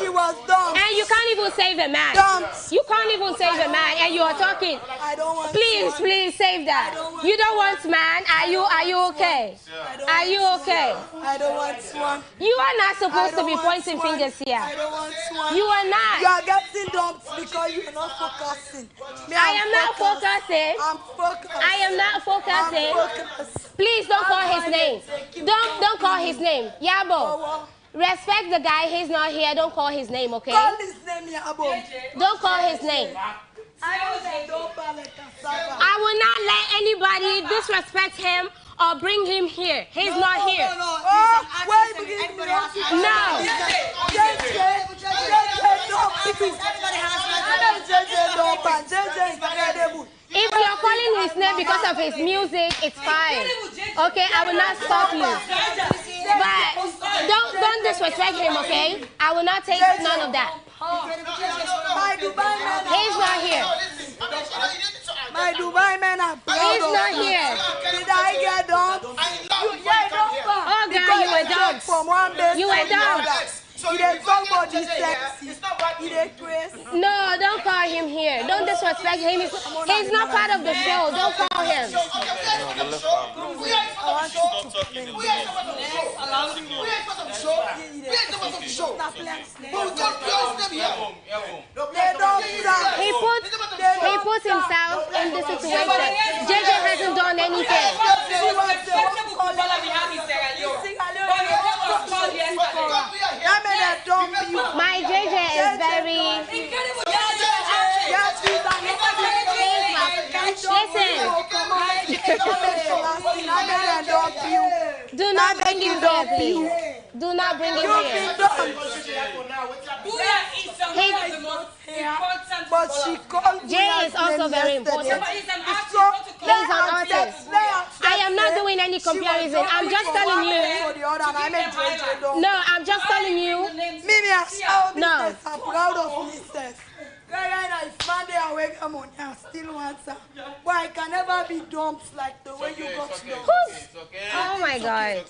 she was dumb. And you can't even save a man. You can't even save a man, and you are talking. I don't want Please, please save that. You don't want man. Are you okay? Are you okay? I don't want one. You are not supposed to be pointing fingers here. I don't want one. You are not. You are getting dumped because you are not focusing. I am not focusing. I'm focused. I am not focusing. Please don't call his name. Don't call his name. Yabo. Respect the guy. He's not here. Don't call his name, okay? Call his name, Yabo. Don't call his name. I will not let anybody disrespect him or bring him here. He's not here. No. If you're calling his name because of his music, it's fine. Okay, I will not stop you. But don't disrespect him, okay? I will not take none of that. He's not here. My Dubai men are proud. He's not here. Did I get dumped? Oh, girl, you were dumped. You were dumped. No, don't call him here. Don't disrespect him. He's not part of the show. Don't call him. He put himself in this situation. JJ hasn't done anything. My JJ is very... Listen. Do not bring him here, please. Do not bring him here. But she called Jay is also very important. He's an artist. I am not doing any comparison. I'm just telling you. No, I'm just telling you. No. I'm proud of myself. But I can never be dumped like the way you got dumped. Oh my God.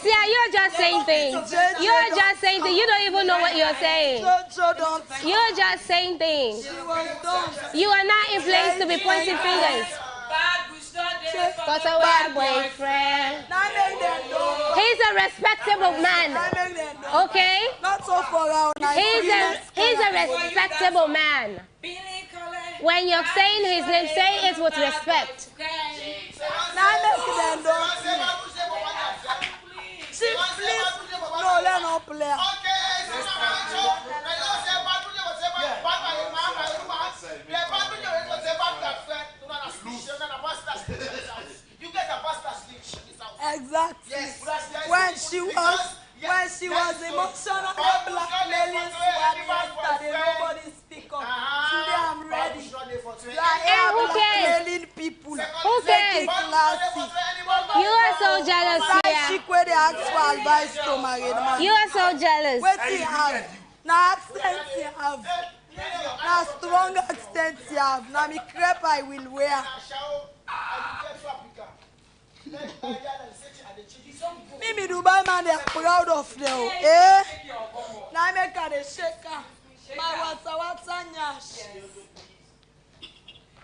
See, you're just saying things. You're just saying things. You don't even know what you're saying. You're just saying things. You are not in place to be pointing fingers. Got a boyfriend. He's a respectable man. Okay? He's a respectable man. When you're saying his name, say it with respect. Exactly. When she was emotional, blackmailing yesterday, nobody speak up. Today I'm ready. Who cares? People. Who cares? You are so jealous here. You are so jealous. What do you have? Now accent you have. Now strong accent you have. Now me crepe I will wear. Mimi Dubai man, they are proud of them. Eh? Now make her the shaker. My what's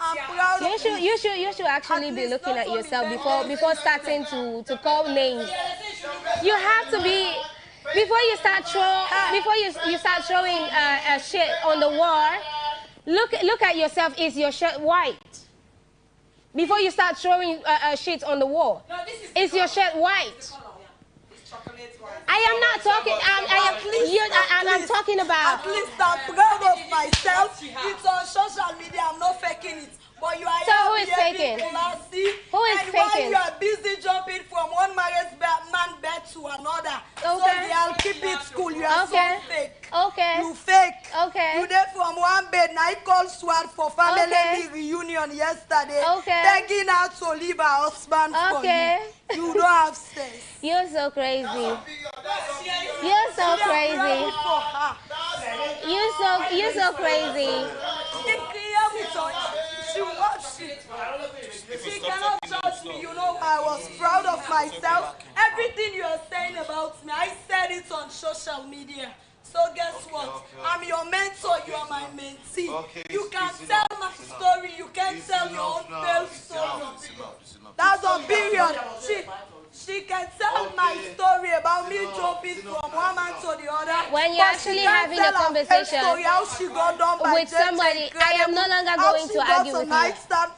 I'm proud of you should actually be looking at yourself before starting to call names. You have to be before you start throwing shit on the wall. Look at yourself. Is your shirt white? Before you start throwing shit on the wall, is your shirt white? I am not talking. I'm talking about. At least I'm proud of myself. It's on social media. I'm not faking it. But you are so who is faking? Who is faking? While you are busy jumping from one married man bed to another, so they'll keep it cool. You are so fake. Okay. You fake. Okay. You there from one bed. Now I called SWAT for family reunion yesterday. Okay. Begging her to leave her husband for you. You don't have sense. You're so crazy. You're so crazy. You're so crazy. She watched it. She cannot judge told me, you know, I was proud of myself. Everything you are saying about me, I said it on social media. So guess what? I'm your mentor, you are my mentee. You can tell my story, you can't tell your own failed story. That's a period. She can tell my story about me jumping from one man to the other. When you're actually having a conversation how she got done by with somebody, I am no longer going to argue with you.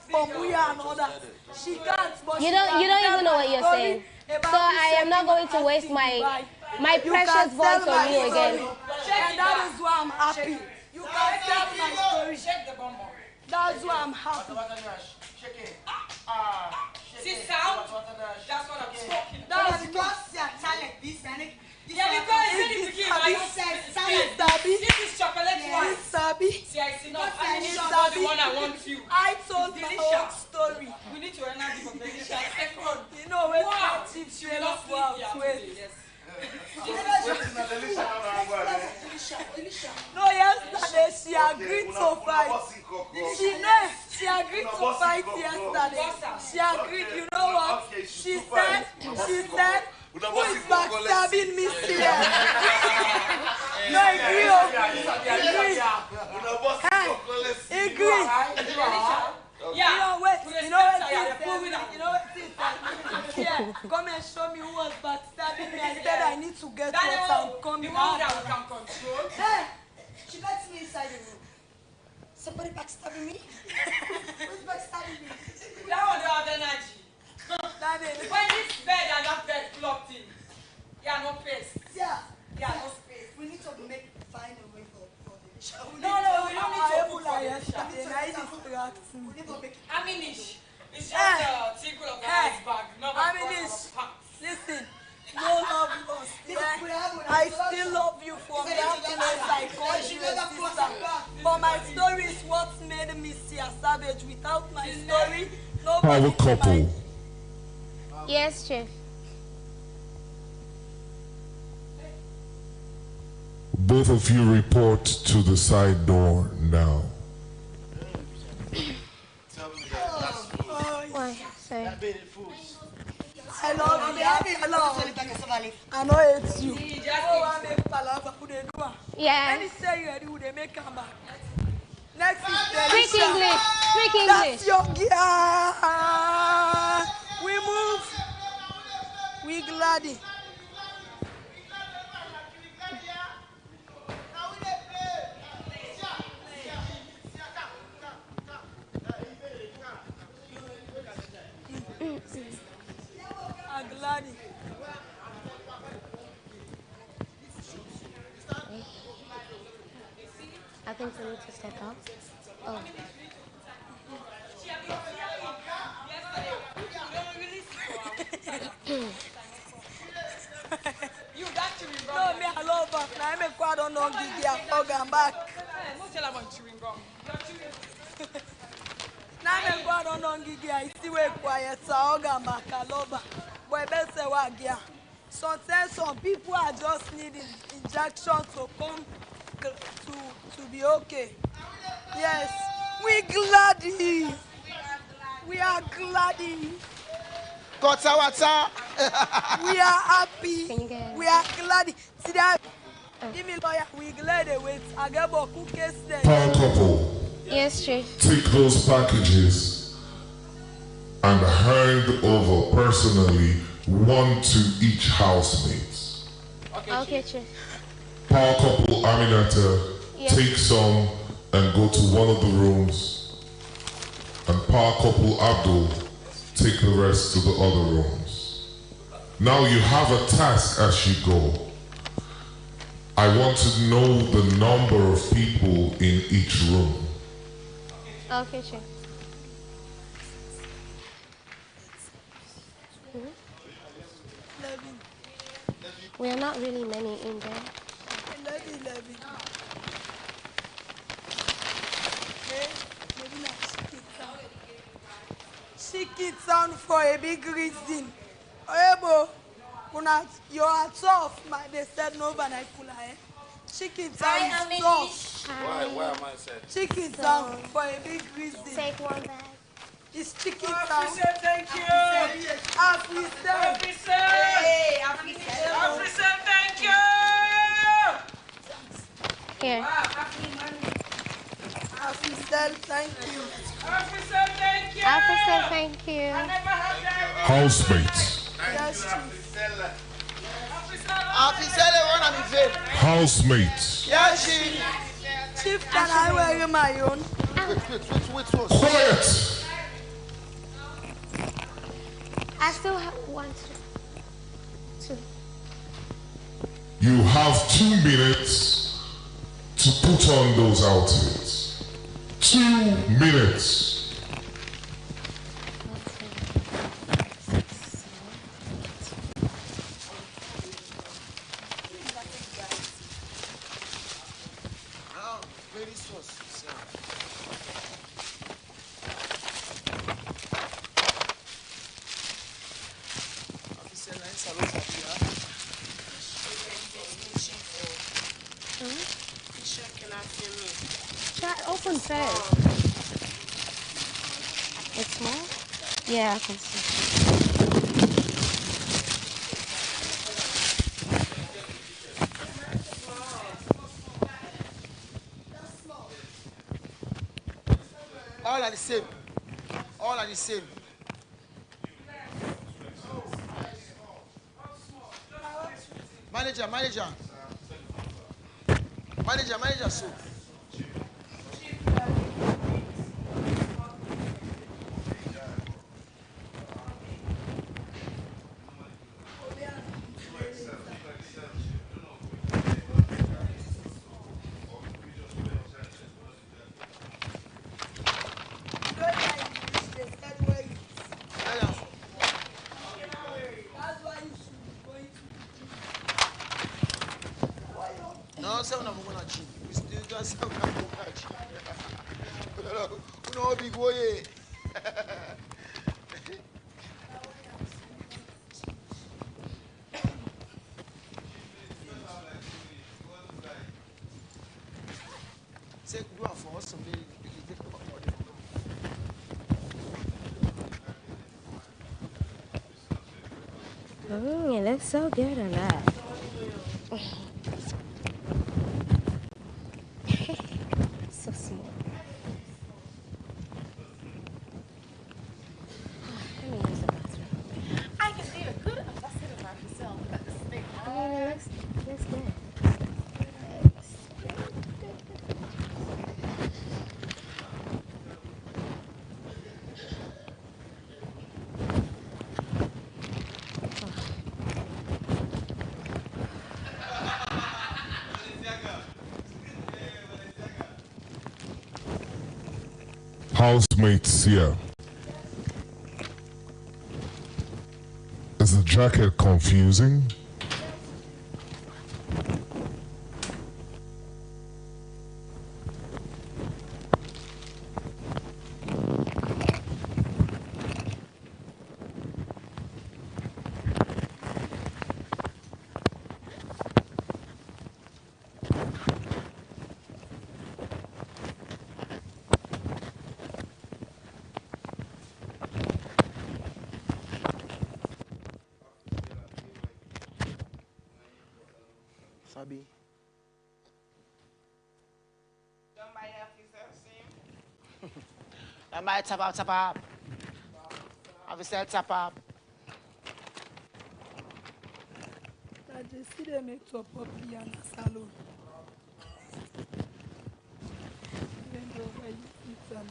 From we and others. She can't, but you don't even know what you're saying. So I am not going to waste my precious voice on you again. And that is why I'm happy. You can tell my story. That's why I'm happy. See sound? That's what I'm talking about. That's because your talent, this and it. Yeah, because it's this is chocolate one. See, I see not. I need the one I want you. I told my own story. We need to announce the competition. You know, when I teach you enough work, wait. No, yesterday she agreed to fight. She agreed to fight yesterday. She agreed, you know what? She said, who is backstabbing me here? No, agree. Yeah, you know what? Yeah, come and show me who was backstabbing me. I said I need to get what I'm coming out. That we can control. Hey, she lets me inside the room. Somebody backstabbing me? Who's backstabbing me? That one don't have energy. When this bed and that bed plugged in, yeah, no space. Yeah, no space. We need to find a way for the show. No, we don't need to put for the Aminish. It's just a tinkle of the iceberg. Listen. No love lost. I still love you from that place I called you a sister. But my story is what made me see a savage. Without my story, nobody. Power couple. Yes, Chief. Both of you report to the side door now. Why? Sorry. I love you. I know it's you. Yeah. Any say you ready, they make come back. Next is Speak English. Speak English. That's your gear. We move. We glad. Glad. I think we need to step out. Oh. No, me I love her. Now I'm a quad on Gigi. I'm back. Now I'm a quad on Gigi. I see where quiet. So I'm back. I love her. But best say what gear. Sometimes some people are just needing injection to come to be okay. Yes, we glady. We are glady. We are happy. We are glad. See that? Give me lawyer. We glad they wait. I get about cookies there. Power couple. Yes, Chief. Take those packages and hand over personally one to each housemate. Okay, Chief. Power couple Aminata, yes. Take some and go to one of the rooms. And power couple Abdul, take the rest to the other rooms. Now you have a task as you go. I want to know the number of people in each room. Okay, Chief. We are not really many in there. 11. She kids on for a big reason. Ebo, you are tough, man. They said no vernacular, eh? Chicken sound tough. Why am I said? Chicken sound for a big reason. Take one bag. It's chicken town. Officer, thank you. Officer. Officer. Hey, Officer, thank you. Here. Officer, thank you. Officer, thank you. Officer, thank you. I never had that. Housemates. Yes, Chief. Officer, they want to be fair. Housemates. Yes, Chief. Chief, can I wear my own? Wait. Quiet. I still have one, two. You have 2 minutes to put on those outfits. 2 minutes. Ladies first. Officer, nice salute up here. Try open first. It's small? Yeah, I can see. All are the same. All are the same. Manager, so. No, seven of them going to cheat. We still got 7 of them going to cheat. No, big boy. Say, do it for us someday. You can take about It looks so good on that. So small. Let me use the bathroom. I can see a good ambassador by myself. But this thing. I mean, it looks good. Housemates here. Is the jacket confusing? Fabi. Somebody else is the same. Somebody tap up. Officer, tap up. I just see them make top up here in the salon. Even though I eat them.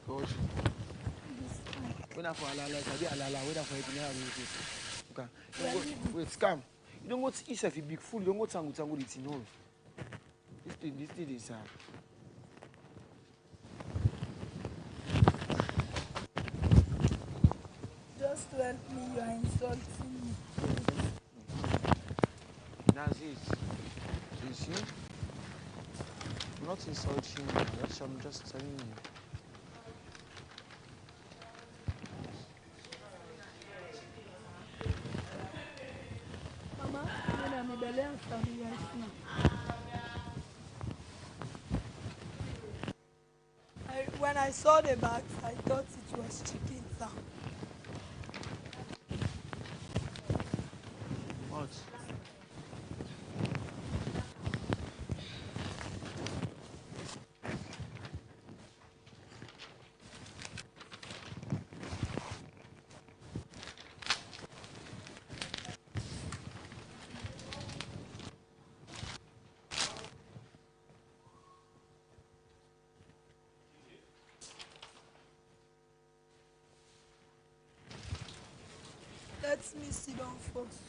Coach. When I for alala, whether for it, okay. Wait, scam. You don't go to eat if you big food, you don't go to tango it's in all. This thing is Just to help me, you are insulting me. That's it. So you see? I'm not insulting you, I'm just telling you. Mama, when I'm in When I saw the bags, I thought it was chicken sound. What? Let me sit down first.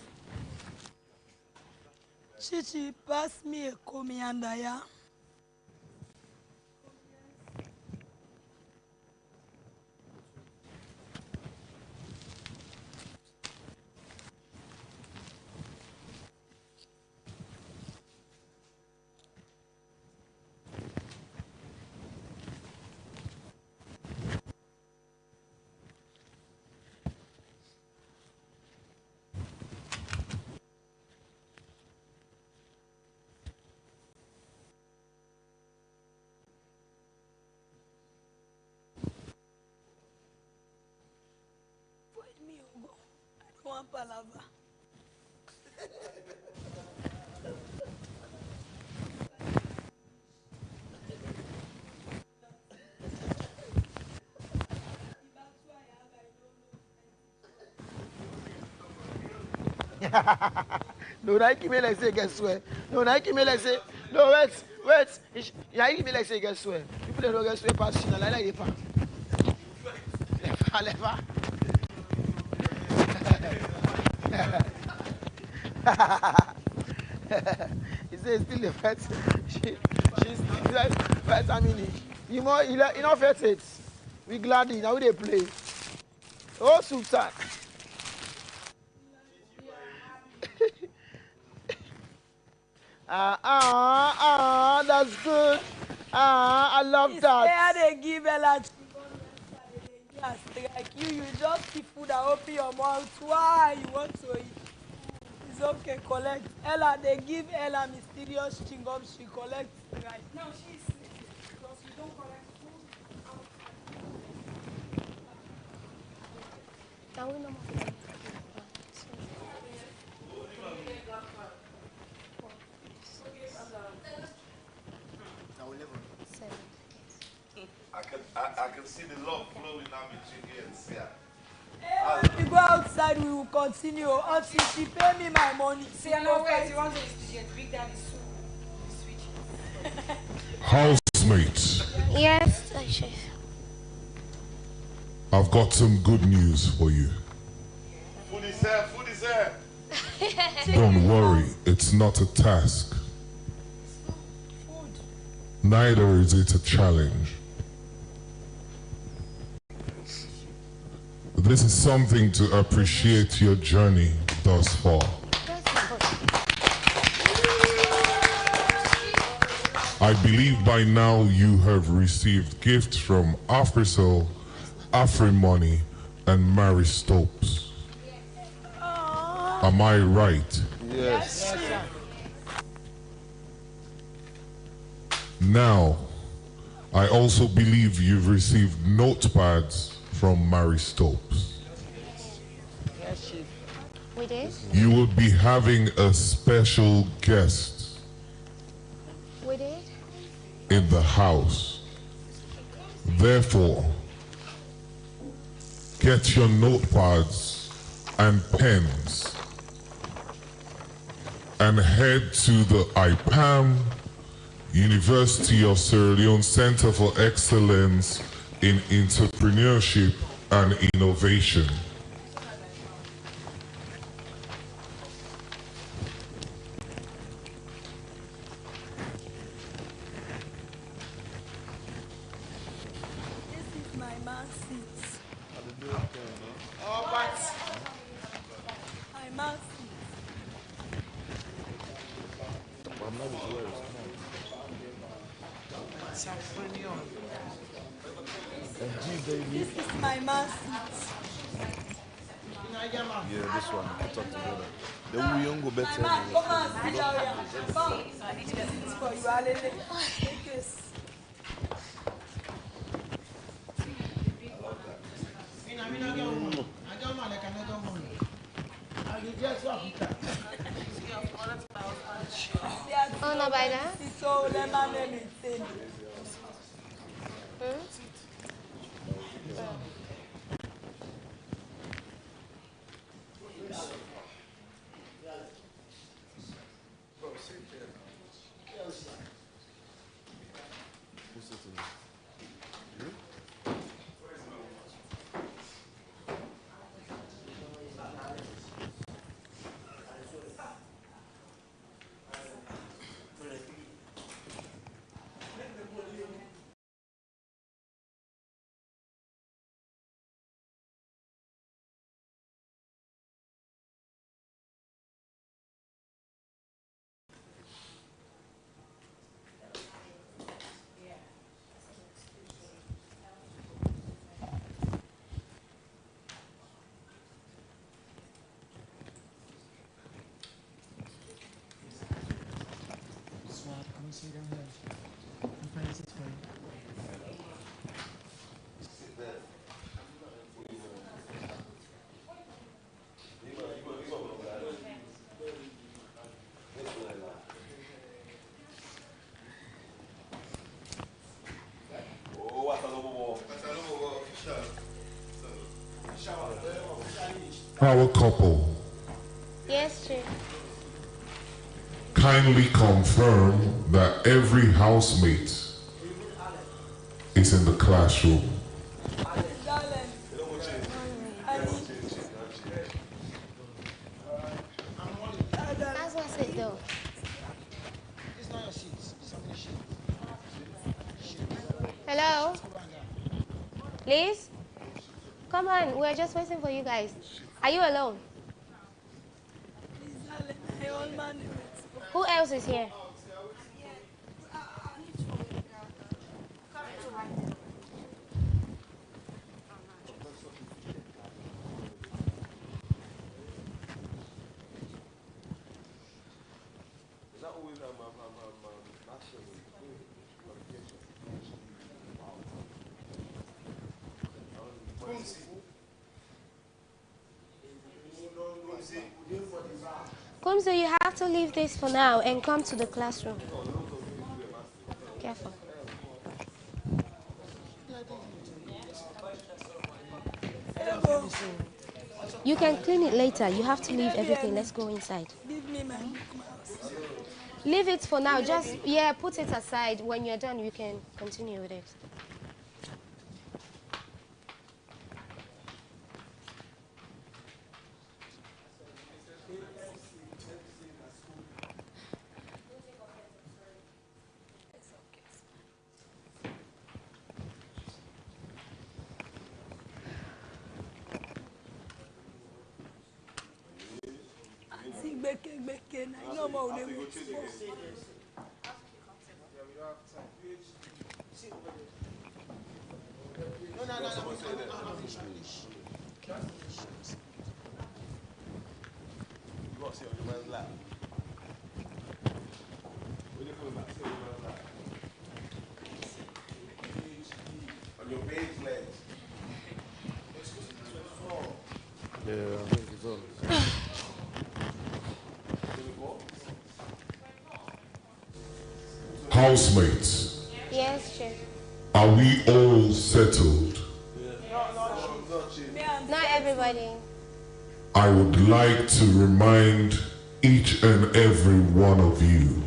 Chichi, pass me a coriander, yeah? One palava. No, Nike me like say guess where. No, Nike me like say. No, wait. Yeah, Nike me like say guess where. People don't guess where pass China like the pan. Lefa. He says still the first. She's first. I mean, you know first it. We gladly now they play. Oh, Sultan. That's good. I love that. They give Ella like you just see food and open your mouth. Why you want to eat? It's okay, collect. Ella, they give Ella mysterious chingum, she collects right. No, she's sleeping because you don't collect food. Now we know. I can see the love flowing out between you and Sia. When we go outside, we will continue until she pay me my money. See, I know where you want to big daddy soup. Housemates, Yes, chef. I've got some good news for you. Food is here, food is here. Don't worry, it's not a task. Neither is it a challenge. This is something to appreciate your journey thus far. I believe by now you have received gifts from Afrisol, Afrimoney, and Mary Stopes. Am I right? Yes. Now, I also believe you've received notepads from Mary Stopes. Yes, Chief. We did? You will be having a special guest We did? in the house. Therefore, get your notepads and pens and head to the IPAM University of Sierra Leone Center for Excellence in Entrepreneurship and Innovation. This is my man's seat. Oh, but My man's seat. This is my man's seat. Yeah, this one. Put up together. The we young go better. Come on, sit down here. Come. It's for you, Alele. Take this. Oh, no, by that? So, let my name is Power couple, Yes, Chief. kindly confirm that every housemate is in the classroom. That's what's it though. It's not your seat. It's somebody's sheet. Hello? Liz? Come on, we're just waiting for you guys. Are you alone? Who else is here? So you have to leave this for now and come to the classroom. Careful. You can clean it later. You have to leave everything. Let's go inside. Give me my book. Leave it for now. Just, put it aside. When you're done, you can continue with it. No more. No, You got to sit on your man's lap. When you coming back, sit on your man's lap. On your baby's legs. Yeah, I think it's on. Housemates, Yes, Chief. are we all settled? Not everybody. I would like to remind each and every one of you,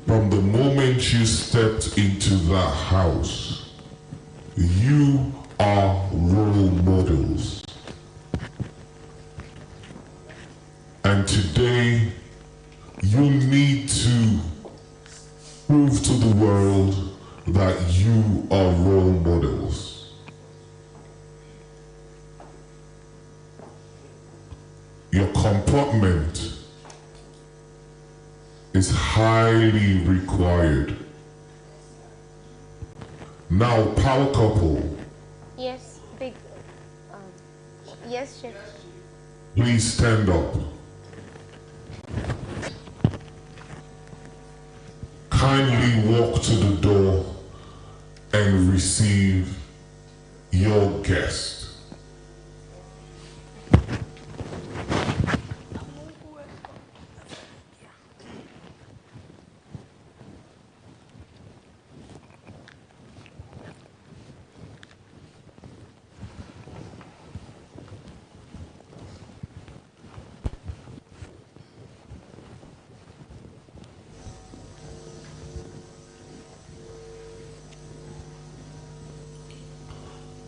from the moment you stepped into that house, you are role models. And today, you need to prove to the world that you are role models. Your comportment is highly required. Now, power couple. Yes, big. Yes, Chef. Please stand up. Kindly walk to the door and receive your guest.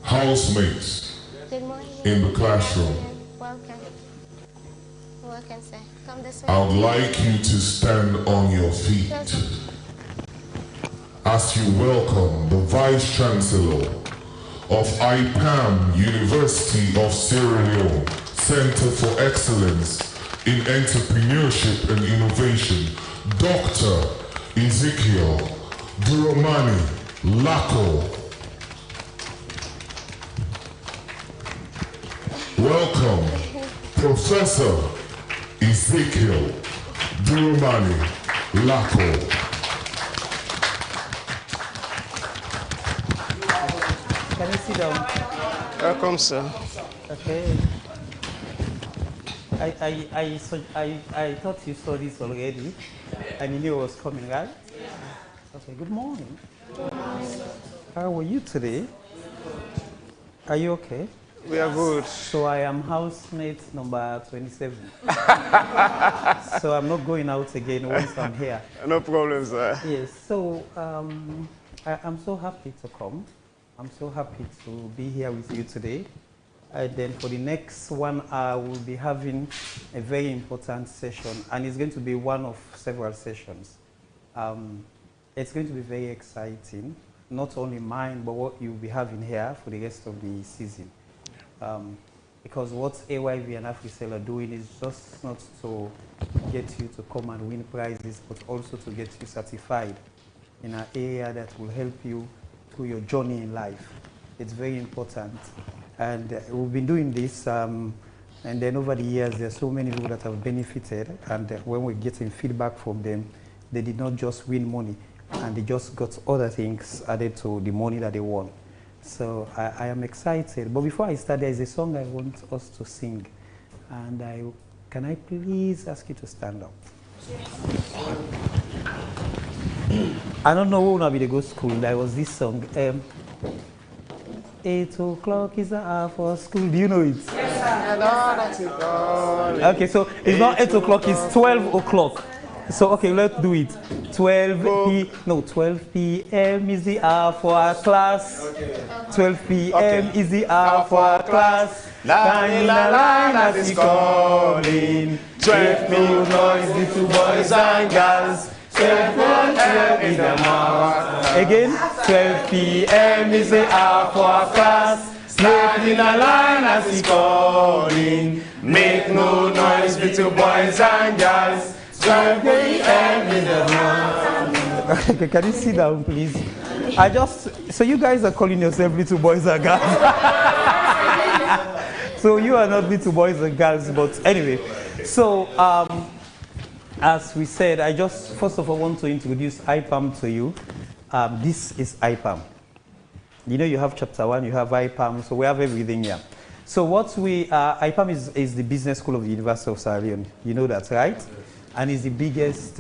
Housemates Good morning. in the classroom, Welcome. Welcome, sir. Come this way. I would like you to stand on your feet as you welcome the Vice Chancellor of IPAM University of Sierra Leone Center for Excellence in Entrepreneurship and Innovation, Dr. Ezekiel Duromani Lako. Welcome, Professor Ezekiel Duromani Lako. Can you sit down? Welcome, sir. Okay. I thought you saw this already, and you knew I was coming, right? Okay. Good morning. Good morning. How are you today? Are you okay? We are good. So I am housemate number 27. So I'm not going out again once I'm here. No problem, sir. Yes. So I'm so happy to come. I'm so happy to be here with you today. And then for the next 1 hour, we'll be having a very important session, and it's going to be one of several sessions. It's going to be very exciting, not only mine, but what you'll be having here for the rest of the season. Because what AYV and AfriCell are doing is just not to get you to come and win prizes, but also to get you certified in an area that will help you through your journey in life. It's very important. And we've been doing this, and then over the years, there are so many people that have benefited, and when we're getting feedback from them, they did not just win money, and they just got other things added to the money that they won. So I am excited. But before I start, there is a song I want us to sing. And can I please ask you to stand up? I don't know who will be the good school. There was this song. 8 o'clock is the hour for school. Do you know it? Yes, sir. Okay, so it's not 8 o'clock, it's 12 o'clock. So, okay, let's do it. 12 p.m. is the hour for our class. 12 p.m. is the hour for our class. Line in a line as it's calling. 12 p.m. noise, little boys and girls. 12 p.m. is the hour. Again, 12 p.m. is the hour for our class. Line in a line as it's calling. Make no noise, little boys and girls. 12 p.m. is the hour. Okay, can you sit down, please? So you guys are calling yourself little boys and girls. So you are not little boys and girls, but anyway. So, as we said, I just first of all want to introduce IPAM to you. This is IPAM. You know, you have chapter 1, you have IPAM, so we have everything here. So what IPAM is the business school of the University of Sierra Leone. You know that, right? And it's the biggest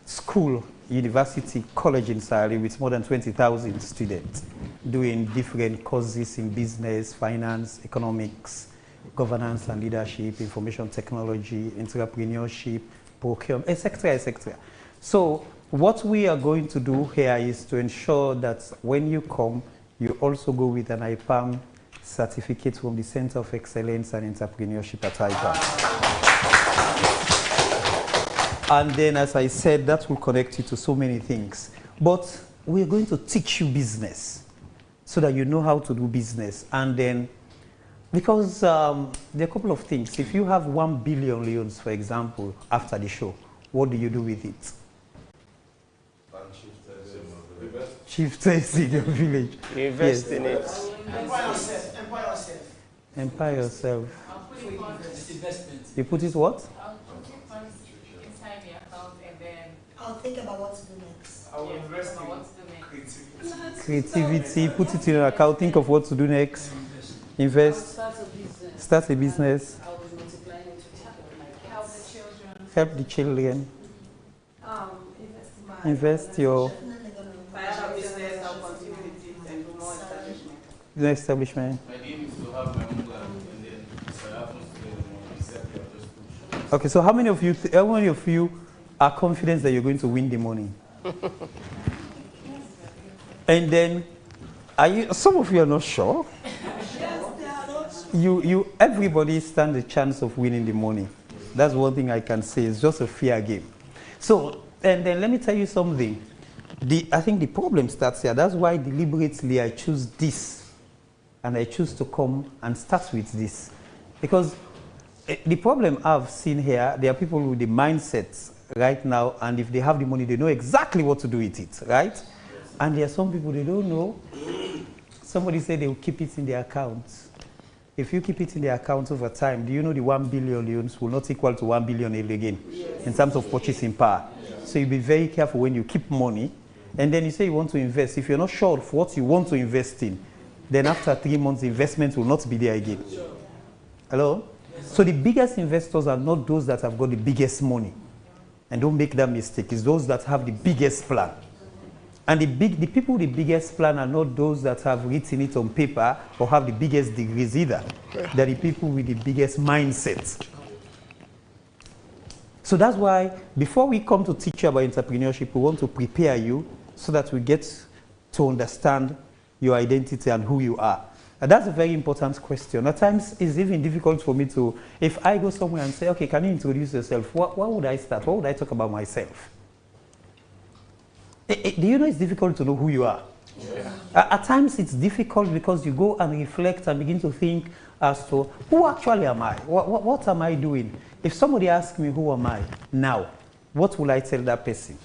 school, university, college in Sierra Leone with more than 20,000 students doing different courses in business, finance, economics, governance and leadership, information technology, entrepreneurship, procurement, etc., etc. So what we are going to do here is to ensure that when you come, you also go with an IPAM certificate from the Center of Excellence and Entrepreneurship at IPAM. And then, as I said, that will connect you to so many things. But we're going to teach you business so that you know how to do business. And then, because there are a couple of things. If you have 1 billion leones, for example, after the show, what do you do with it? Chieftains in your village. Invest in it. Employ yourself. Empower yourself. Investment. You put it what? I'll put funds inside the account and then I'll think about what to do next. I will invest in what to do next. Creativity, put it in your account, think of what to do next. Invest. Start a business. Start a business. I was multiplying it to take care of my kids. Help the children. Help the children. Invest Invest your If I have a business, I'll continue with it and do more establishment. establishment. My aim is to have my own land, and then if I happen to accept it, I'll just push. Okay, so how many of you are confident that you're going to win the money? And then, some of you are not sure. Everybody stands a chance of winning the money. That's one thing I can say. It's just a fair game. So, and then let me tell you something. I think the problem starts here. That's why deliberately I choose this. And I choose to come and start with this. Because the problem I've seen here, there are people with the mindsets right now, and if they have the money, they know exactly what to do with it, right? And there are some people, they don't know. Somebody said they will keep it in their accounts. If you keep it in their accounts over time, do you know the 1 billion loans will not equal to 1 billion again in terms of purchasing power? So you be very careful when you keep money. And then you say you want to invest. If you're not sure of what you want to invest in, then after 3 months, the investment will not be there again. Hello? So the biggest investors are not those that have got the biggest money. And don't make that mistake. It's those that have the biggest plan. And the people with the biggest plan are not those that have written it on paper or have the biggest degrees either. They're the people with the biggest mindset. So that's why before we come to teach you about entrepreneurship, we want to prepare you so that we get to understand your identity and who you are. And that's a very important question. At times, it's even difficult for me to, if I go somewhere and say, okay, can you introduce yourself? What would I start? What would I talk about myself? Do you know it's difficult to know who you are? Yeah. At times, it's difficult because you go and reflect and begin to think as to, who actually am I? What am I doing? If somebody asks me, who am I now, what will I tell that person?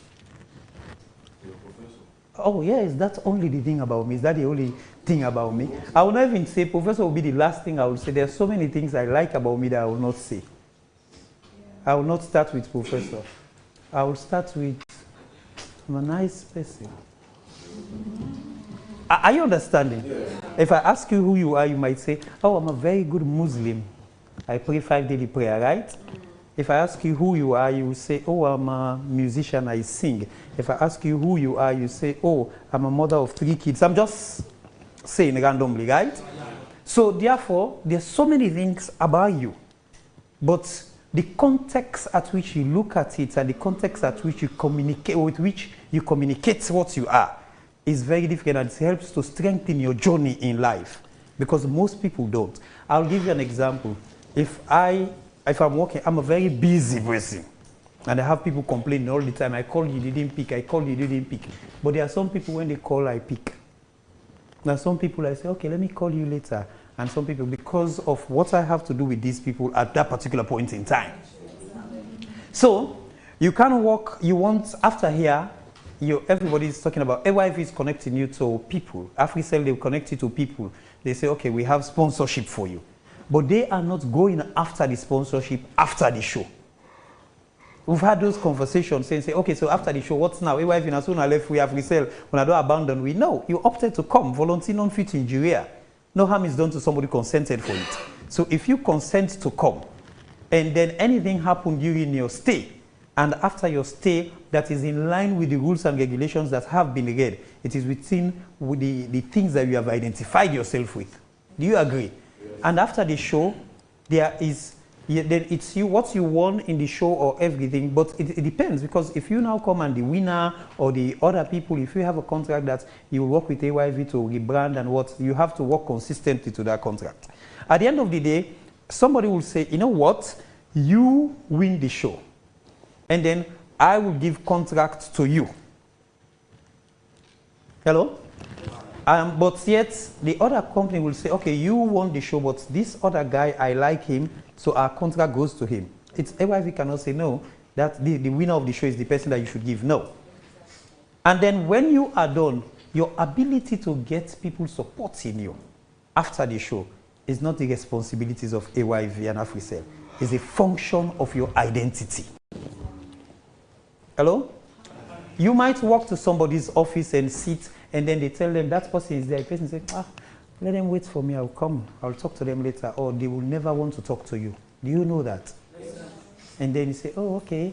You're a professor. Oh, yeah, is that only the thing about me? Is that the only thing about me? I will not even say professor will be the last thing I will say. There are so many things I like about me that I will not say. Yeah. I will not start with professor. I will start with, I'm a nice person. Are you understanding? Yeah. If I ask you who you are, you might say, oh, I'm a very good Muslim. I pray 5 daily prayer, right? If I ask you who you are, you will say, oh, I'm a musician, I sing. If I ask you who you are, you say, oh, I'm a mother of 3 kids. I'm just saying randomly, right? So therefore, there's so many things about you. But the context at which you look at it and the context at which you communicate, with which you communicate what you are, is very different, and it helps to strengthen your journey in life. Because most people don't. I'll give you an example. If I'm working, I'm a very busy person. And I have people complaining all the time. I called you, didn't pick. I called you, didn't pick. But there are some people, when they call, I pick. Now, some people, I say, okay, let me call you later. And some people, because of what I have to do with these people at that particular point in time. So, you can't work, you want, after here, everybody is talking about, AYV is connecting you to people. AfriCell, they connect you to people. They say, okay, we have sponsorship for you. But they are not going after the sponsorship after the show. We've had those conversations saying, okay, so after the show, what's now? AYV, as soon as I left, we have resell. When I don't abandon, we know. You opted to come, volunteer non-fit in Nigeria. No harm is done to somebody consented for it. So if you consent to come, and then anything happened during your stay, and after your stay that is in line with the rules and regulations that have been read, it is within the things that you have identified yourself with. Do you agree? Yes. And after the show, there is, then it's you, what you won in the show or everything, but it depends, because if you now come and the winner or the other people, if you have a contract that you work with AYV to rebrand and what, you have to work consistently to that contract. At the end of the day, somebody will say, you know what, you win the show, and then I will give contract to you. Hello? But yet, the other company will say, okay, you won the show, but this other guy, I like him, so our contract goes to him. It's AYV cannot say no, that the winner of the show is the person that you should give no. And then when you are done, your ability to get people supporting you after the show is not the responsibilities of AYV and AfriCell. It's a function of your identity. Hello? You might walk to somebody's office and sit, and then they tell them that person is there. The person says, let them wait for me, I'll come. I'll talk to them later. Or they will never want to talk to you. Do you know that? Yes, and then you say, oh, okay.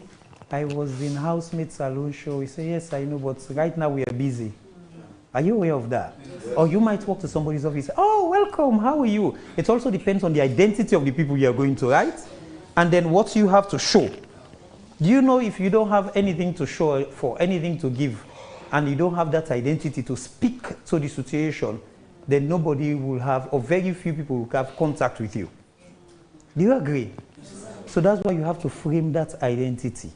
I was in Housemates Salone show. You say, yes, I know, but right now we are busy. Are you aware of that? Yes. Or you might walk to somebody's office and say, oh, welcome, how are you? It also depends on the identity of the people you are going to, right? And then what you have to show. Do you know if you don't have anything to show for anything to give, and you don't have that identity to speak to the situation, then nobody will have, or very few people will have contact with you. Do you agree? So that's why you have to frame that identity.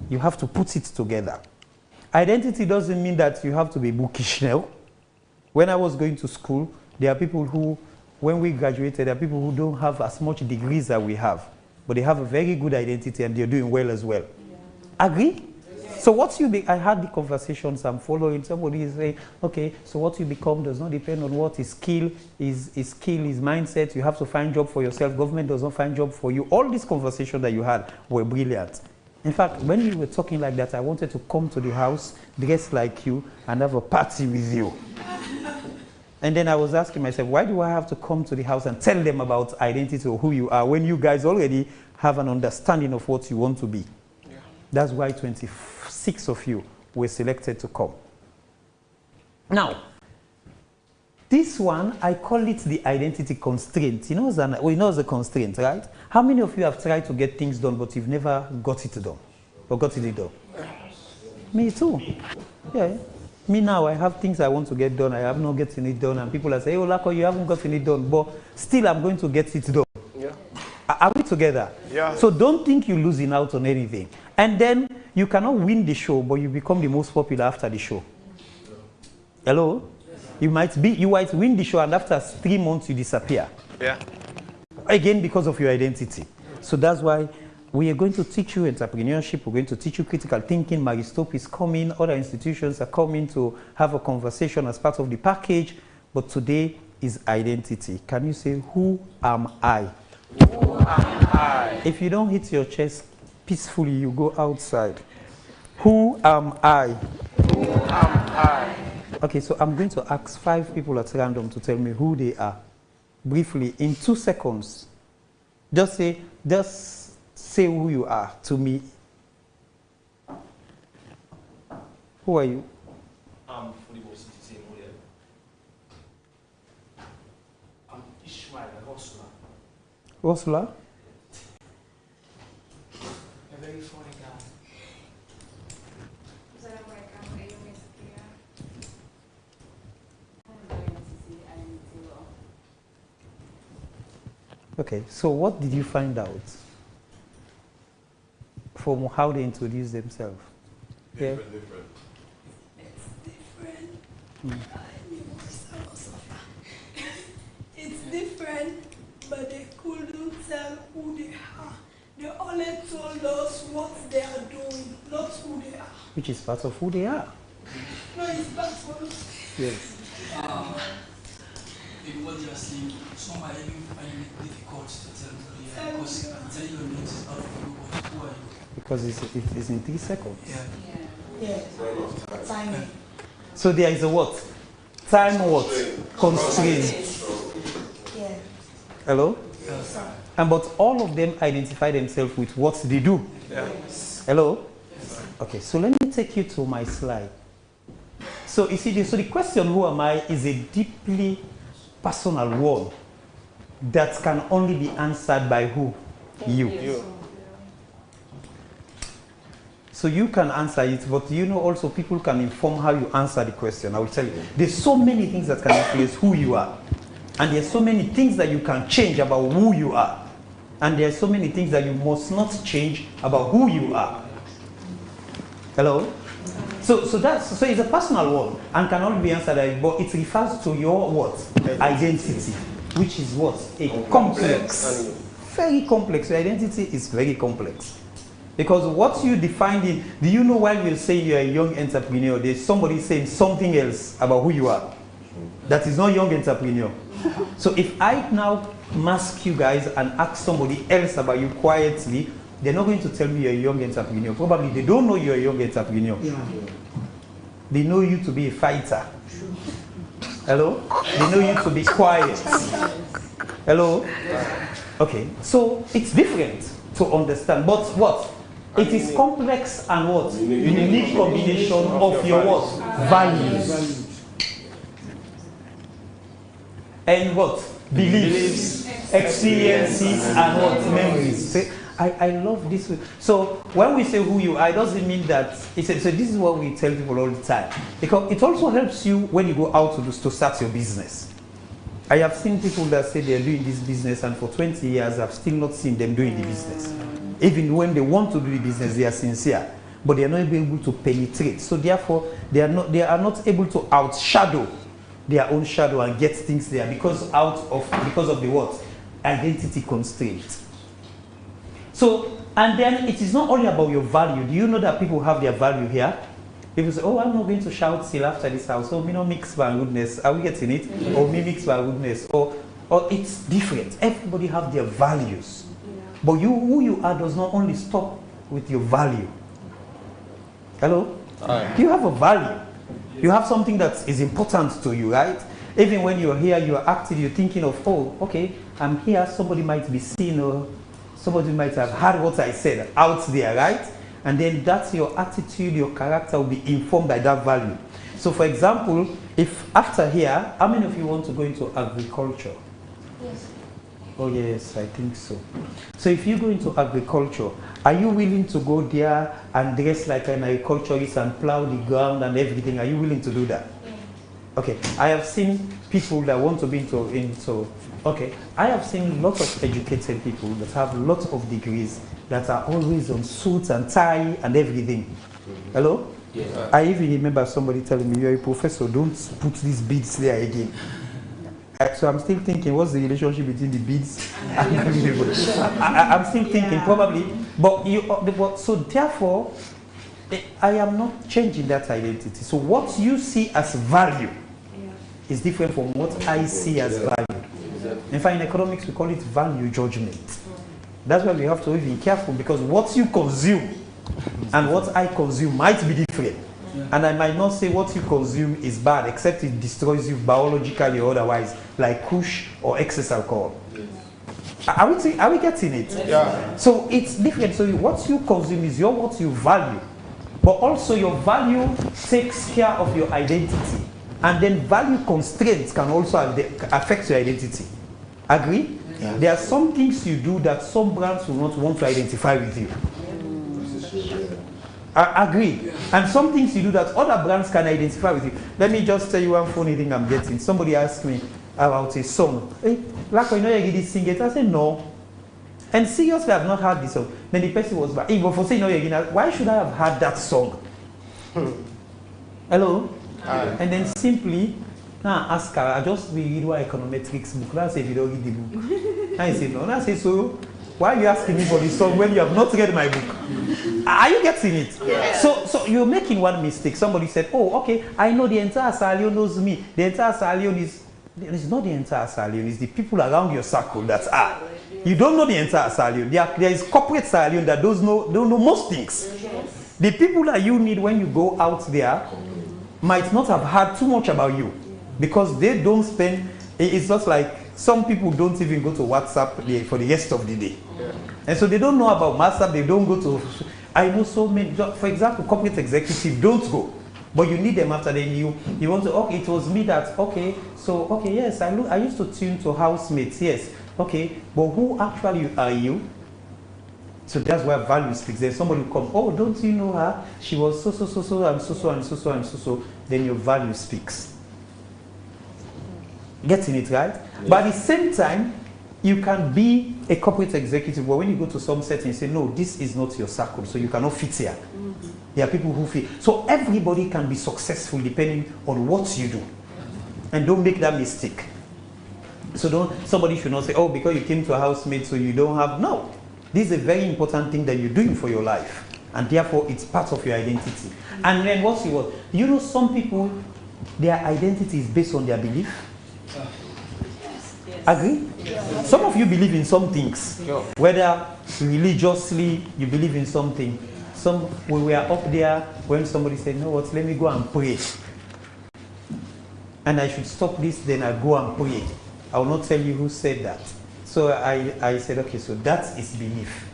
You have to put it together. Identity doesn't mean that you have to be bookish now. When I was going to school, there are people who, when we graduated, there are people who don't have as much degrees as we have, but they have a very good identity and they're doing well as well. Yeah. Agree? Yeah. So what you be, I had the conversations I'm following, somebody is saying, okay, so what you become does not depend on what is skill, is mindset, you have to find job for yourself, government does not find job for you. All these conversations that you had were brilliant. In fact, when you were talking like that, I wanted to come to the house, dress like you, and have a party with you. And then I was asking myself, why do I have to come to the house and tell them about identity or who you are when you guys already have an understanding of what you want to be? Yeah. That's why 26 of you were selected to come. Now, this one, I call it the identity constraint. You know, it's a constraint, right? How many of you have tried to get things done, but you've never got it done? Or got it done? Me too. Yeah. Me now, I have things I want to get done. I have not getting it done. And people are saying, oh, Lako, you haven't gotten it done. But still, I'm going to get it done. Yeah. Are we together? Yeah. So don't think you're losing out on anything. And then you cannot win the show, but you become the most popular after the show. Hello? You might win the show, and after 3 months, you disappear. Yeah. Again, because of your identity. So that's why we are going to teach you entrepreneurship. We're going to teach you critical thinking. Maristop is coming. Other institutions are coming to have a conversation as part of the package. But today is identity. Can you say, who am I? Who am I? If you don't hit your chest peacefully, you go outside. Who am I? Who am I? Okay, so I'm going to ask 5 people at random to tell me who they are. Briefly, in 2 seconds. Just say who you are to me. Who are you? I'm Ishmael, a hustler. Hustler? A very funny guy. Okay, so what did you find out from how they introduce themselves? Different. It's different. It's different, but they couldn't tell who they are. They only told us what they are doing, not who they are. Which is part of who they are. No, it's part of us. Yes. In what you are saying, some are even finding it difficult to tell who they are because tell your names is out of you, but who are you? Because it's in 3 seconds. Yeah. Timing. So there is a what? Time what? Constraint. Yeah. Hello? Yes. And but all of them identify themselves with what they do. Yes. Hello? Yes. Okay, so let me take you to my slide. So you see, so the question, who am I, is a deeply personal one that can only be answered by who? You. So you can answer it, but you know also people can inform how you answer the question. I will tell you, there's so many things that can influence who you are. And there's so many things that you can change about who you are. And there's so many things that you must not change about who you are. Hello? So it's a personal one and can only be answered, but it refers to your what? Identity, which is what? A complex. Very complex. Your identity is very complex. Because what you defined in, do you know while you say you're a young entrepreneur, there's somebody saying something else about who you are that is not young entrepreneur? So if I now mask you guys and ask somebody else about you quietly, they're not going to tell me you're a young entrepreneur. Probably they don't know you're a young entrepreneur. Yeah. They know you to be a fighter. Hello? They know you to be quiet. Hello? Okay, so it's different to understand. But what? It is complex and what? Unique combination of your what? Values. And what? Beliefs, experiences, and what? Memories. I love this. So when we say who you are, it doesn't mean that. So this is what we tell people all the time. Because it also helps you when you go out to start your business. I have seen people that say they're doing this business, and for 20 years I've still not seen them doing the business. Even when they want to do the business, they are sincere, but they are not able to penetrate. So therefore, they are not able to outshadow their own shadow and get things there because of the what? Identity constraint. So, and then it is not only about your value. Do you know that people have their value here? People say, oh, I'm not going to shout till after this house. Oh, me no mix by goodness. Are we getting it? Yeah. Or me mix by goodness. Or it's different. Everybody have their values. Yeah. But who you are does not only stop with your value. Hello? You have a value. You have something that is important to you, right? Even when you're here, you're active, you're thinking of, oh, okay, I'm here, somebody might be seen, or somebody might have heard what I said out there, right? And then that's your attitude, your character will be informed by that value. So for example, if after here, how many of you want to go into agriculture? Yes. Oh yes, I think so. So if you go into agriculture, are you willing to go there and dress like an agriculturist and plow the ground and everything? Are you willing to do that? Yeah. Okay, I have seen people that want to be into okay, I have seen lots of educated people that have lots of degrees that are always on suits and tie and everything. Hello? Yeah. I even remember somebody telling me, you're a professor, don't put these beads there again. So I'm still thinking, what's the relationship between the beads and I'm still thinking, probably, but so therefore, I am not changing that identity. So what you see as value is different from what I see as value. In fact, in economics, we call it value judgment. That's why we have to be careful, because what you consume and what I consume might be different. And I might not say what you consume is bad, except it destroys you biologically or otherwise, like kush or excess alcohol. Are we getting it? Yeah. So it's different. So what you consume is what you value. But also your value takes care of your identity. And then value constraints can also affect your identity. Agree? Yeah. There are some things you do that some brands will not want to identify with you. Agree. And some things you do that other brands can identify with you. Let me just tell you one funny thing I'm getting. Somebody asked me about a song. Hey, Lako, you know you did sing it? I said, no. And seriously, I've not heard this song. Then the person was back. Hey, but for saying, no, why should I have heard that song? Hello? And then simply, now ask her, I just read one econometrics book. Now I say, if you don't read the book. I say, no. And I say, so why are you asking me for this song when you have not read my book? Are you getting it? Yeah. So you're making one mistake. Somebody said, oh, okay, I know the entire Salion knows me. The entire Salion it's not the entire Salion, it's the people around your circle that are. You don't know the entire Salion. There is corporate Salion that don't know most things. Yes. The people that you need when you go out there might not have heard too much about you, because they don't spend, it's just like some people don't even go to WhatsApp for the rest of the day. Yeah. And so they don't know about WhatsApp, they don't go to, I know so many, for example, corporate executive don't go, but you need them after then you want to, okay, it was me that, okay, so, okay, yes, I used to tune to Housemates, yes, okay, but who actually are you? So that's where value speaks. Then somebody will come, oh, don't you know her? She was so, and so. Then your value speaks. Getting it right? Yes. But at the same time, you can be a corporate executive, but when you go to some setting, you say, no, this is not your circle, so you cannot fit here. Mm-hmm. There are people who fit. So everybody can be successful depending on what you do. And don't make that mistake. So somebody should not say, oh, because you came to a housemate, so you don't have, no. This is a very important thing that you're doing for your life. And therefore, it's part of your identity. And then what's your, you know, some people, their identity is based on their belief. Agree? Some of you believe in some things. Whether religiously you believe in something. When we are up there, when somebody said, no, what, let me go and pray. And I should stop this, then I go and pray. I will not tell you who said that. So I said, okay, so that is belief.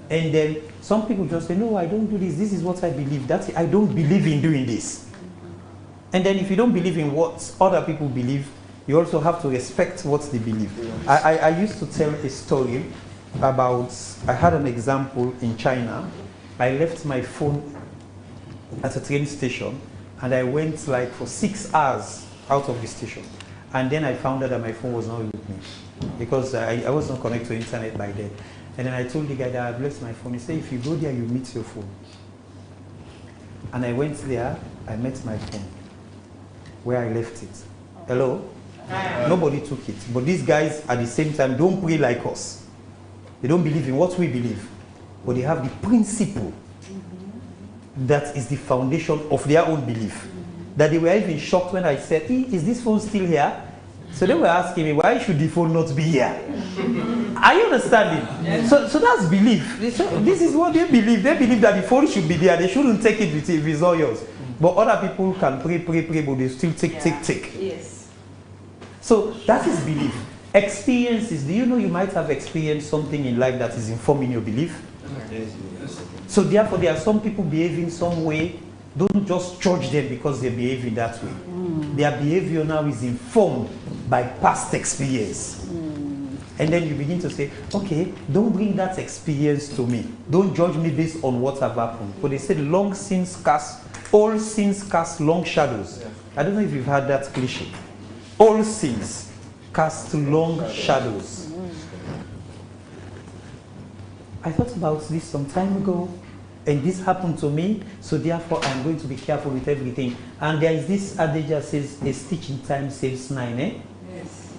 And then some people just say, no, I don't do this. This is what I believe. I don't believe in doing this. And then if you don't believe in what other people believe, you also have to respect what they believe. I used to tell a story about, I had an example in China. I left my phone at a train station and I went like for 6 hours out of the station. And then I found out that my phone was not with me because I was not connected to internet by then. And then I told the guy that I've left my phone. He said, if you go there, you meet your phone. And I went there, I met my phone where I left it. Hello? Nobody took it. But these guys at the same time don't pray like us. They don't believe in what we believe. But they have the principle that is the foundation of their own belief. That they were even shocked when I said, hey, is this phone still here? So they were asking me, why should the phone not be here? Are you understanding? So that's belief. This is what they believe. They believe that the phone should be there. They shouldn't take it if it's not yours. But other people can pray, but they still take. Yes. So that is belief. Experiences. Do you know you might have experienced something in life that is informing your belief? So therefore, there are some people behaving some way. Don't just judge them because they're behaving that way. Their behavior now is informed by past experience. And then you begin to say, okay, don't bring that experience to me. Don't judge me based on what have happened. But they said all sins cast long shadows. I don't know if you've heard that cliche. All sins cast long shadows. I thought about this some time ago. And this happened to me, so therefore I'm going to be careful with everything. And there is this adage that says, a stitch in time saves 9, eh? Yes.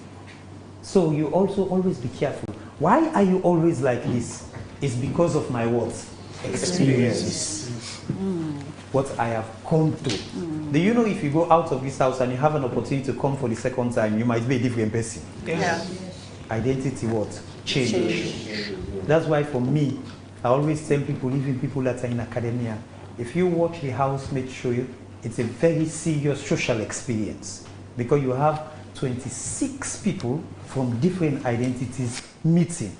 So you also always be careful. Why are you always like this? It's because of my what? Experiences. What I have come to. Do you know if you go out of this house and you have an opportunity to come for the second time, you might be a different person? Yeah. Identity what? Change. That's why for me, I always tell people, even people that are in academia, if you watch the Housemates show, it's a very serious social experience because you have 26 people from different identities meeting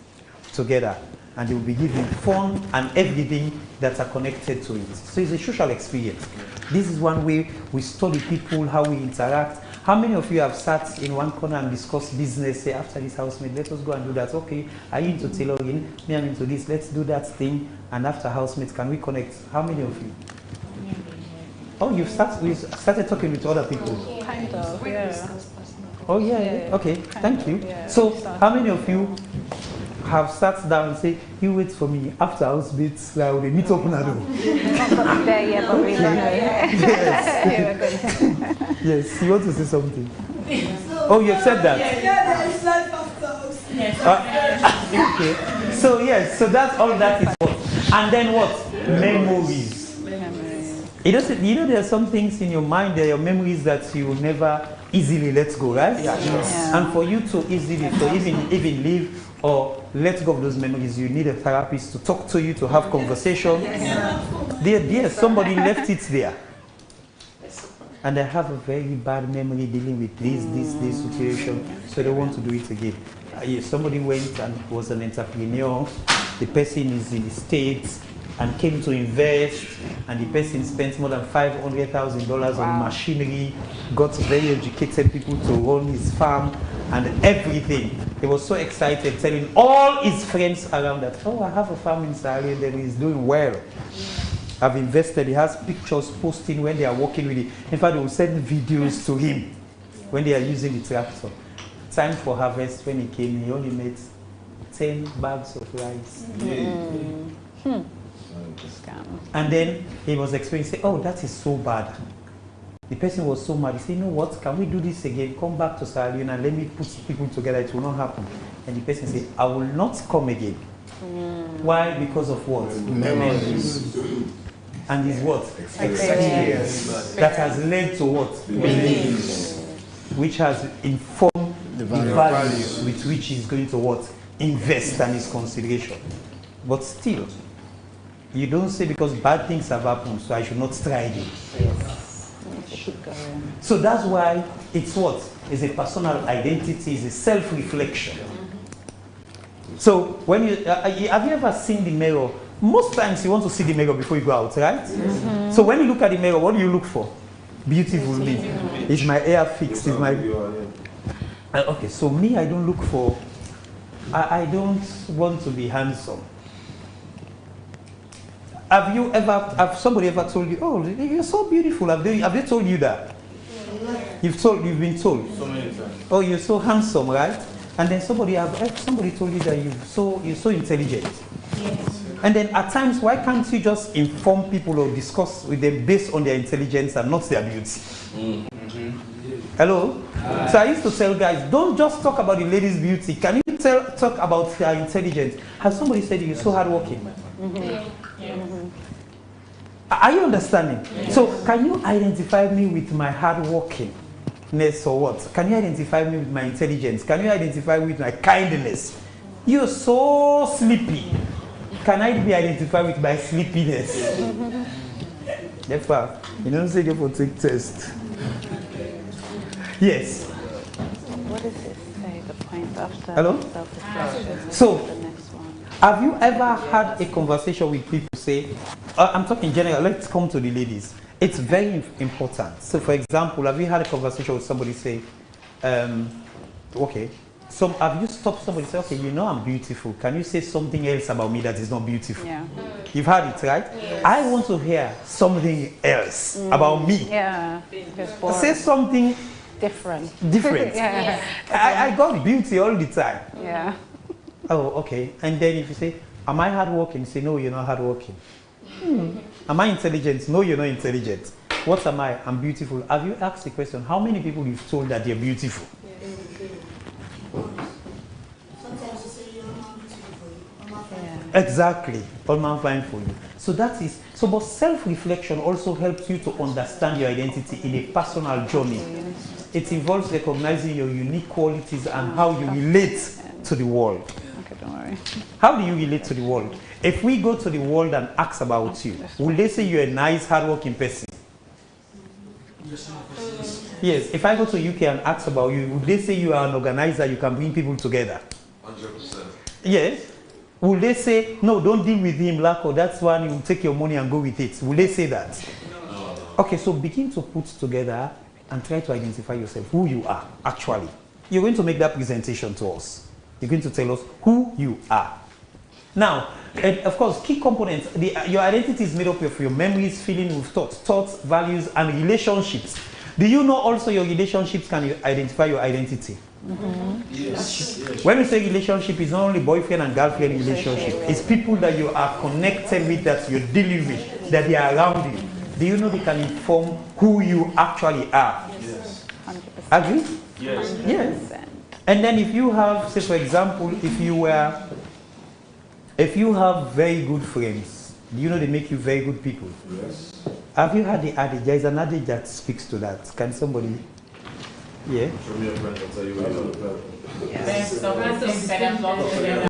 together and they will be giving fun and everything that are connected to it. So it's a social experience. This is one way we study people, how we interact. How many of you have sat in one corner and discussed business, say, after this housemate, let us go and do that. Okay, are you into tailoring? Me, I'm into this. Let's do that thing. And after housemate, can we connect? How many of you? Oh, we started talking with other people. Kind of, yeah. Oh, yeah. Okay, thank you. So, how many of you have sat down and say, you wait for me after housemates, we meet up on a door? There, yeah, but we don't know yet. Yes, you want to say something? Oh, you have said that? Yeah, there is life after house. Okay. So, yes, so that's all that is what. And then what? Memories. You know, there are some things in your mind, there are memories that you will never easily let go, right? Yeah. And for you to easily, to even leave or let go of those memories, you need a therapist to talk to you, to have conversation. There, somebody left it there. And they have a very bad memory dealing with this situation, so they want to do it again. Somebody went and was an entrepreneur, the person is in the States and came to invest, and the person spent more than $500,000 on machinery, got very educated people to run his farm and everything. He was so excited, telling all his friends around that, oh, I have a farm in Sahara and he's doing well. I've invested. He has pictures posting when they are working with it. In fact, they will send videos to him when they are using the tractor. Time for harvest, when he came, he only made 10 bags of rice. And then he was experiencing, oh, that is so bad. The person was so mad. He said, you know what, can we do this again? Come back to Sierra Leone and let me put people together. It will not happen. And the person said, I will not come again. Why? Because of what? Memories. And is what? Experience. That has led to what? Beliefs. Which has informed values with which he's going to what? Invest and his consideration. But still, you don't say because bad things have happened, so I should not try again. Yes. So that's why it's what? It's a personal identity, it's a self-reflection. So when you, have you ever seen the mirror? Most times you want to see the mirror before you go out, right? So when you look at the mirror, what do you look for? Beautiful me. Is my hair fixed? Is my... Okay, so me, I don't look for... I don't want to be handsome. Have somebody ever told you, oh, you're so beautiful? Have they told you that? You've been told. So many times. Oh, you're so handsome, right? And then somebody told you that you're so intelligent. Yes. And then at times, why can't you just inform people or discuss with them based on their intelligence and not their beauty? Hello? So I used to tell guys, don't just talk about the lady's beauty. Can you talk about her intelligence? Has somebody said you're so hardworking? Are you understanding? So can you identify me with my hardworkingness or what? Can you identify me with my intelligence? Can you identify me with my kindness? You're so sleepy. Can I be identified with my sleepiness? Therefore, you don't say for take test. Yes. What does it say? The point after Hello? self-reflection. So, The next one. have you ever had a conversation with people say, I'm talking general, let's come to the ladies. It's very important. So for example, have you had a conversation with somebody say, okay, so have you stopped somebody say, okay, you know I'm beautiful. Can you say something else about me that is not beautiful? Yeah. You've heard it, right? Yes. I want to hear something else about me. Yeah. Say something different. Yeah. I got beauty all the time. Yeah. Oh, okay. And then if you say, am I hardworking? Say, no, you're not hardworking. Am I intelligent? No, you're not intelligent. What am I? I'm beautiful. Have you asked the question, how many people you've told that they're beautiful? Sometimes you say you're not beautiful. I'm not fine. Exactly. All man fine for you. So that is, so but self-reflection also helps you to understand your identity in a personal journey. It involves recognizing your unique qualities and how you relate to the world. Okay, don't worry. How do you relate to the world? If we go to the world and ask about you, will they say you're a nice, hardworking person? Yes. If I go to UK and ask about you, would they say you are an organizer, you can bring people together? 100%. Yes. Will they say, no, don't deal with him, Lako, that's one, you will take your money and go with it? Will they say that? No. Okay, so begin to put together and try to identify yourself, who you are, actually. You're going to make that presentation to us. You're going to tell us who you are. Now, and of course, key components, your identity is made up of your memories, feelings, thoughts, values, and relationships. Do you know also your relationships can identify your identity? Yes. When we say relationship, it's not only boyfriend and girlfriend relationship. It's people that you are connected with, that you're dealing with, that they are around you. Do you know they can inform who you actually are? Yes. 100%. Agree? Yes. Yes. And then if you have, say for example, if you have very good friends, do you know they make you very good people? Yes. Have you heard the adage? There is an adage that speaks to that. Can somebody? Yeah. Show me a friend, I'll tell you where you're from.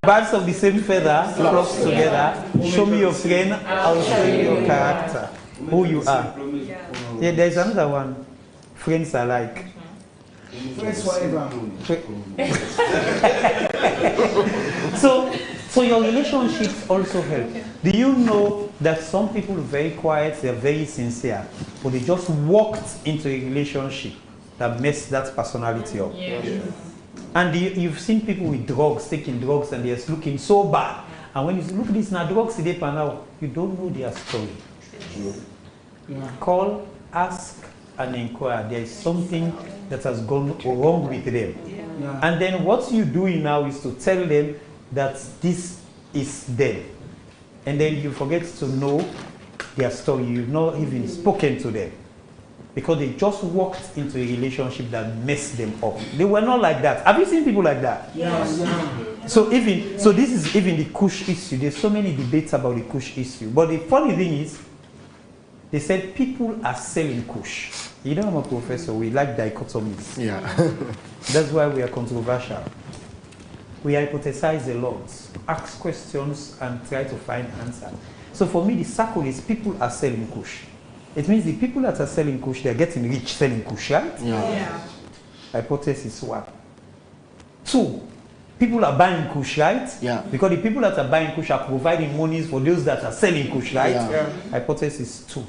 Birds of the same feather flock together. Show me your friend, I'll show you your character, who you are. Yeah, there's another one. Friends are like. Friends forever. So your relationships also help. Do you know that some people are very quiet, they're very sincere, but they just walked into a relationship that messed that personality up? Yes. And you've seen people with drugs, taking drugs, and they're looking so bad. And when you say, look, this now drugs today, now you don't know their story. Call, ask, and inquire. There is something that has gone wrong with them. And then what you're doing now is to tell them that this is them. And then you forget to know their story. You've not even spoken to them. Because they just walked into a relationship that messed them up. They were not like that. Have you seen people like that? Yes. So this is even the Kush issue. There's so many debates about the Kush issue. But the funny thing is, They said people are selling kush. You know, I'm a professor, we like dichotomies. Yeah. That's why we are controversial. We hypothesize a lot, ask questions and try to find answers. So for me, the circle is people are selling kush. It means the people that are selling kush, they're getting rich selling kush, right? Yeah. Hypothesis 1. 2, people are buying kush, right? Yeah. Because the people that are buying kush are providing monies for those that are selling kush, right? Yeah. Hypothesis 2.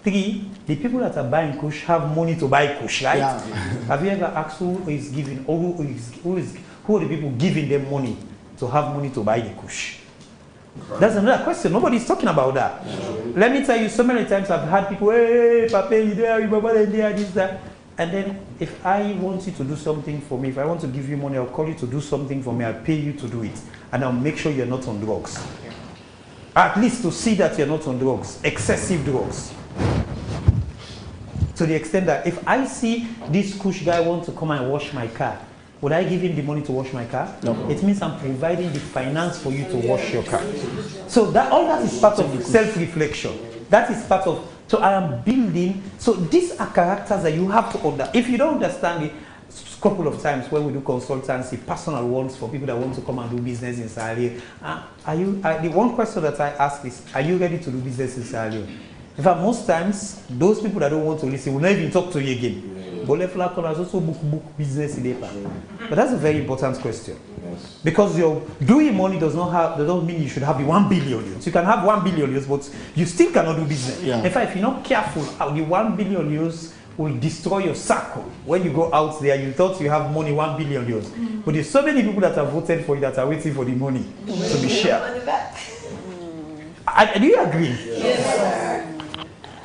3, the people that are buying kush have money to buy kush, right? Yeah. Have you ever asked who is giving, or who are the people giving them money to have money to buy the kush? That's another question. Nobody's talking about that. Let me tell you, so many times I've had people, hey, Papa, you there, you Baba, there, this, that. And then if I want you to do something for me, if I want to give you money, I'll call you to do something for me, I'll pay you to do it. And I'll make sure you're not on drugs. At least to see that you're not on drugs, excessive drugs. To the extent that if I see this kush guy want to come and wash my car, would I give him the money to wash my car? No. It means I'm providing the finance for you to wash your car. So that all that is part of self-reflection. That is part of, so I am building, so these are characters that you have to understand. If you don't understand it, a couple of times when we do consultancy, personal ones for people that want to come and do business in Sierra Leone, the one question that I ask is, are you ready to do business in Sierra Leone? In fact, most times, those people that don't want to listen will not even talk to you again. Bolefla has also book business in EPA. But that's a very important question. Yes. Because your doing money does not mean you should have the 1 billion euros. You can have 1 billion euros, but you still cannot do business. Yeah. In fact, if you're not careful, the 1 billion euros will destroy your circle. When you go out there, you thought you have money 1 billion euros. But there's so many people that have voted for you that are waiting for the money to be shared. Do you agree? Yes.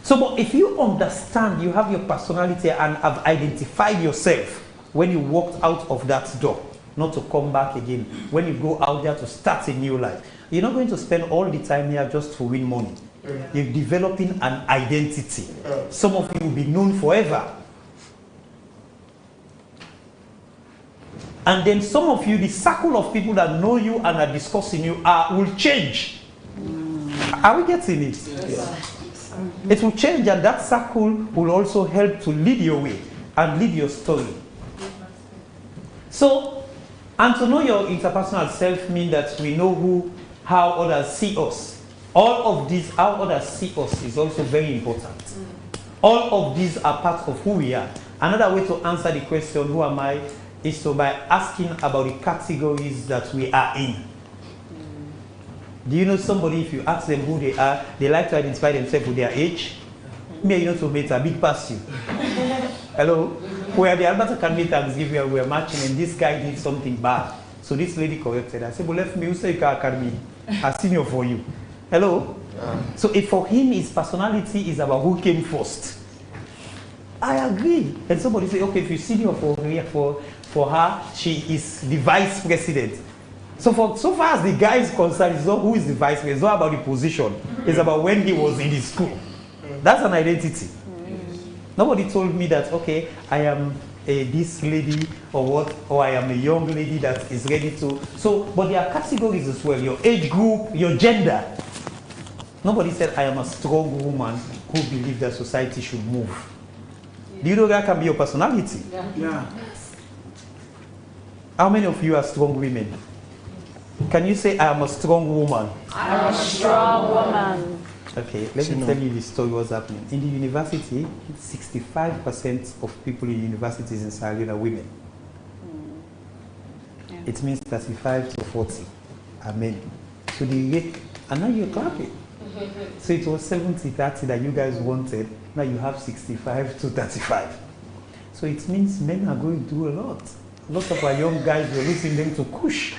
So, but if you understand, you have your personality and have identified yourself when you walked out of that door, not to come back again. When you go out there to start a new life, you're not going to spend all the time here just to win money. You're developing an identity. Some of you will be known forever. And then some of you, the circle of people that know you and are discussing you will change. Are we getting it? Yes. It will change, and that circle will also help to lead your way and lead your story. So, and to know your interpersonal self means that we know how others see us. All of these, how others see us, is also very important. All of these are part of who we are. Another way to answer the question, who am I, is by asking about the categories that we are in. Do you know somebody, if you ask them who they are, they like to identify themselves with their age? Me, you know, to meet a big past you. Hello? Where the Alberta Academy Thanksgiving, we were matching, and this guy did something bad. So this lady corrected. I said, well, left me, who say you can academy? A senior for you. Hello? So if for him, his personality is about who came first. I agree. And somebody say, okay, if you senior for her, she is the vice president. So far as the guy is concerned, it's not who is the vice president, it's not about the position. It's about when he was in the school. That's an identity. Nobody told me that, okay, I am this lady or what, or I am a young lady that is ready to. So, but there are categories as well, your age group, your gender. Nobody said I am a strong woman who believes that society should move. Do you know that can be your personality? Yeah. How many of you are strong women? Can you say, I am a strong woman? I am a strong woman. Okay, let me tell you the story what's happening. In the university, 65% of people in universities in Sierra Leone are women. Yeah. It means 35 to 40 are men. So the rate, and now you're clapping. So it was 70-30 that you guys wanted. Now you have 65 to 35. So it means men are going through a lot. A lot of our young guys, we're losing them to kush.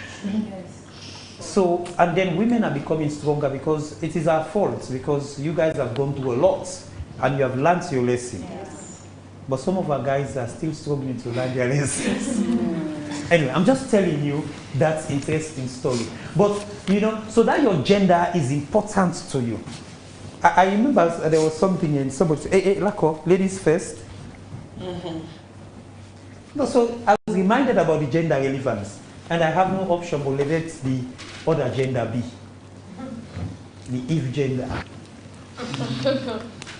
So, and then women are becoming stronger because it is our fault, because you guys have gone through a lot and you have learned your lesson. Yes. But some of our guys are still struggling to learn their lessons. Anyway, I'm just telling you that interesting story. But, you know, so that your gender is important to you. I remember there was something and somebody said, hey, Lako, ladies first. No, so I was reminded about the gender relevance. And I have no option but let the other gender be. The if gender.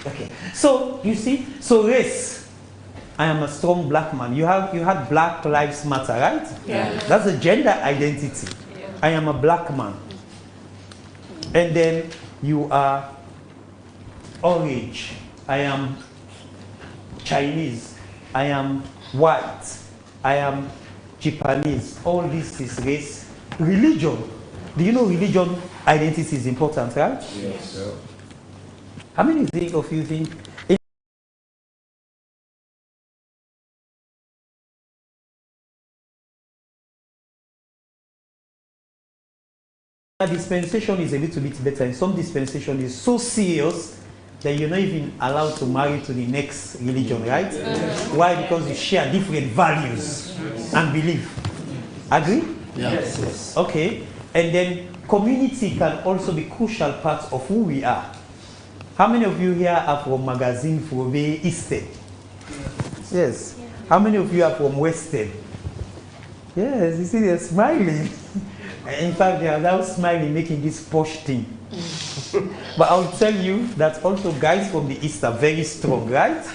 Okay. So you see, so race. I am a strong black man. You had Black Lives Matter, right? Yeah. That's a gender identity. Yeah. I am a black man. And then you are orange. I am Chinese. I am white. I am Japanese. All this is race. Religion. Do you know religion identity is important, right? Yes. How many of you think dispensation is a little bit better? In some dispensation is so serious that you're not even allowed to marry to the next religion, right? Why? Because you share different values and belief. Agree? Yes. Okay. And then community can also be crucial part of who we are. How many of you here are from magazine from the Eastern? Yes. How many of you are from Western? Yes, you see they're smiling. In fact, they are now smiling, making this posh thing. But I'll tell you that also guys from the East are very strong, right?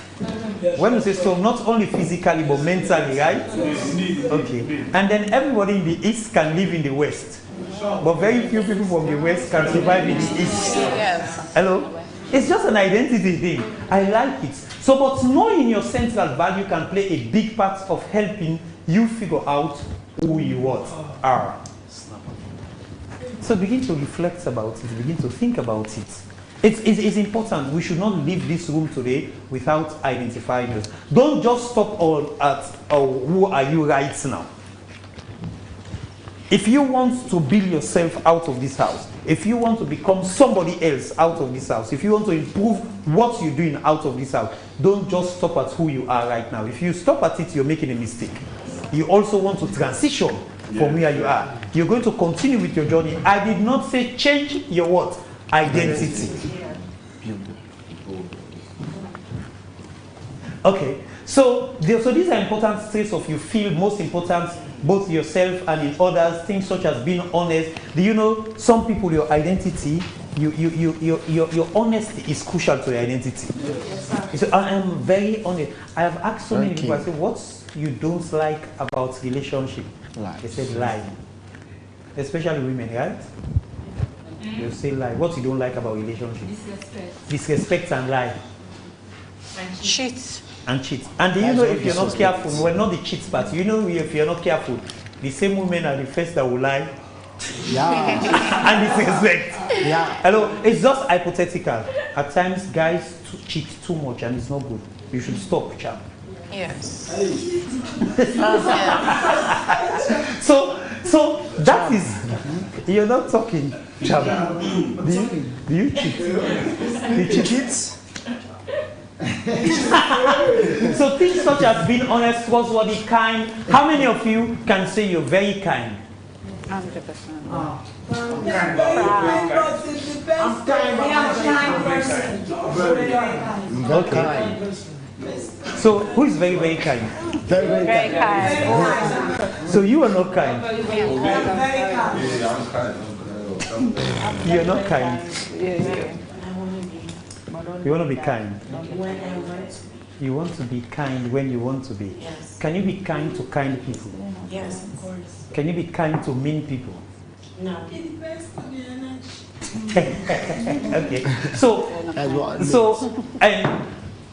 When we say strong, not only physically but mentally, right? Okay. And then everybody in the East can live in the West. But very few people from the West can survive in the East. Yes. Hello? It's just an identity thing. I like it. So, but knowing your central value can play a big part of helping you figure out who you are. So begin to reflect about it, begin to think about it. It's important. We should not leave this room today without identifying us. Don't just stop at who are you right now. If you want to build yourself out of this house, if you want to become somebody else out of this house, if you want to improve what you're doing out of this house, don't just stop at who you are right now. If you stop at it, you're making a mistake. You also want to transition from where you are. You're going to continue with your journey. I did not say change your what? Identity. Okay. So these are important traits of you feel most important both yourself and in others. Things such as being honest. Do you know some people, your identity, your honesty is crucial to your identity. So I am very honest. I have asked so many people, I say, what you don't like about relationship? They said lie. Especially women, right? They say lie. What you don't like about relationship? Disrespect and lie. And cheat. And cheat. And do you know if you're not careful, well, not the cheat part, you know if you're not careful, the same women are the first that will lie. Yeah. And disrespect. Yeah. Hello, it's just hypothetical. At times, guys cheat too much and it's not good. You should stop, champ. Yes. So that is, you're not talking, champ. Do you cheat? Do you cheat? So things such as being honest, trustworthy, kind. How many of you can say you're very kind? 100%. I'm kind. Okay. So who is very, very kind? Very kind. So you are not kind. You're not kind. You want to be kind. You want to be kind when you want to be. Yes. Can you be kind to kind people? Yes, of course. Can you be kind to mean people? No. It depends on the energy. Okay. So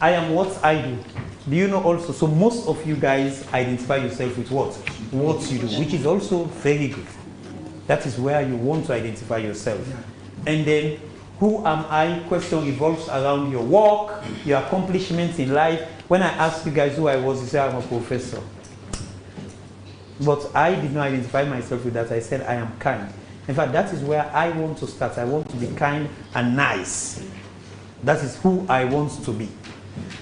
I am what I do. Do you know also? So most of you guys identify yourself with what you do, which is also very good. That is where you want to identify yourself. And then, who am I? Question revolves around your work, your accomplishments in life. When I asked you guys who I was, you said I'm a professor. But I did not identify myself with that. I said I am kind. In fact, that is where I want to start. I want to be kind and nice. That is who I want to be.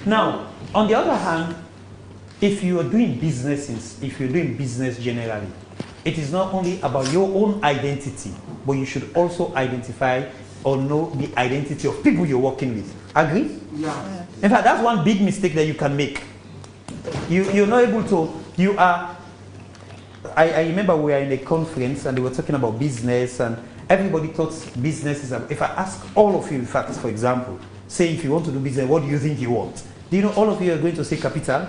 Now, on the other hand, if you are doing business, if you're doing business generally, it is not only about your own identity, but you should also identify or know the identity of people you're working with. Agree? Yeah. In fact, that's one big mistake that you can make. You're not able to, I remember we were in a conference and they were talking about business and everybody thought business is, if I ask all of you, in fact, for example, say if you want to do business, what do you think you want? Do you know all of you are going to say capital?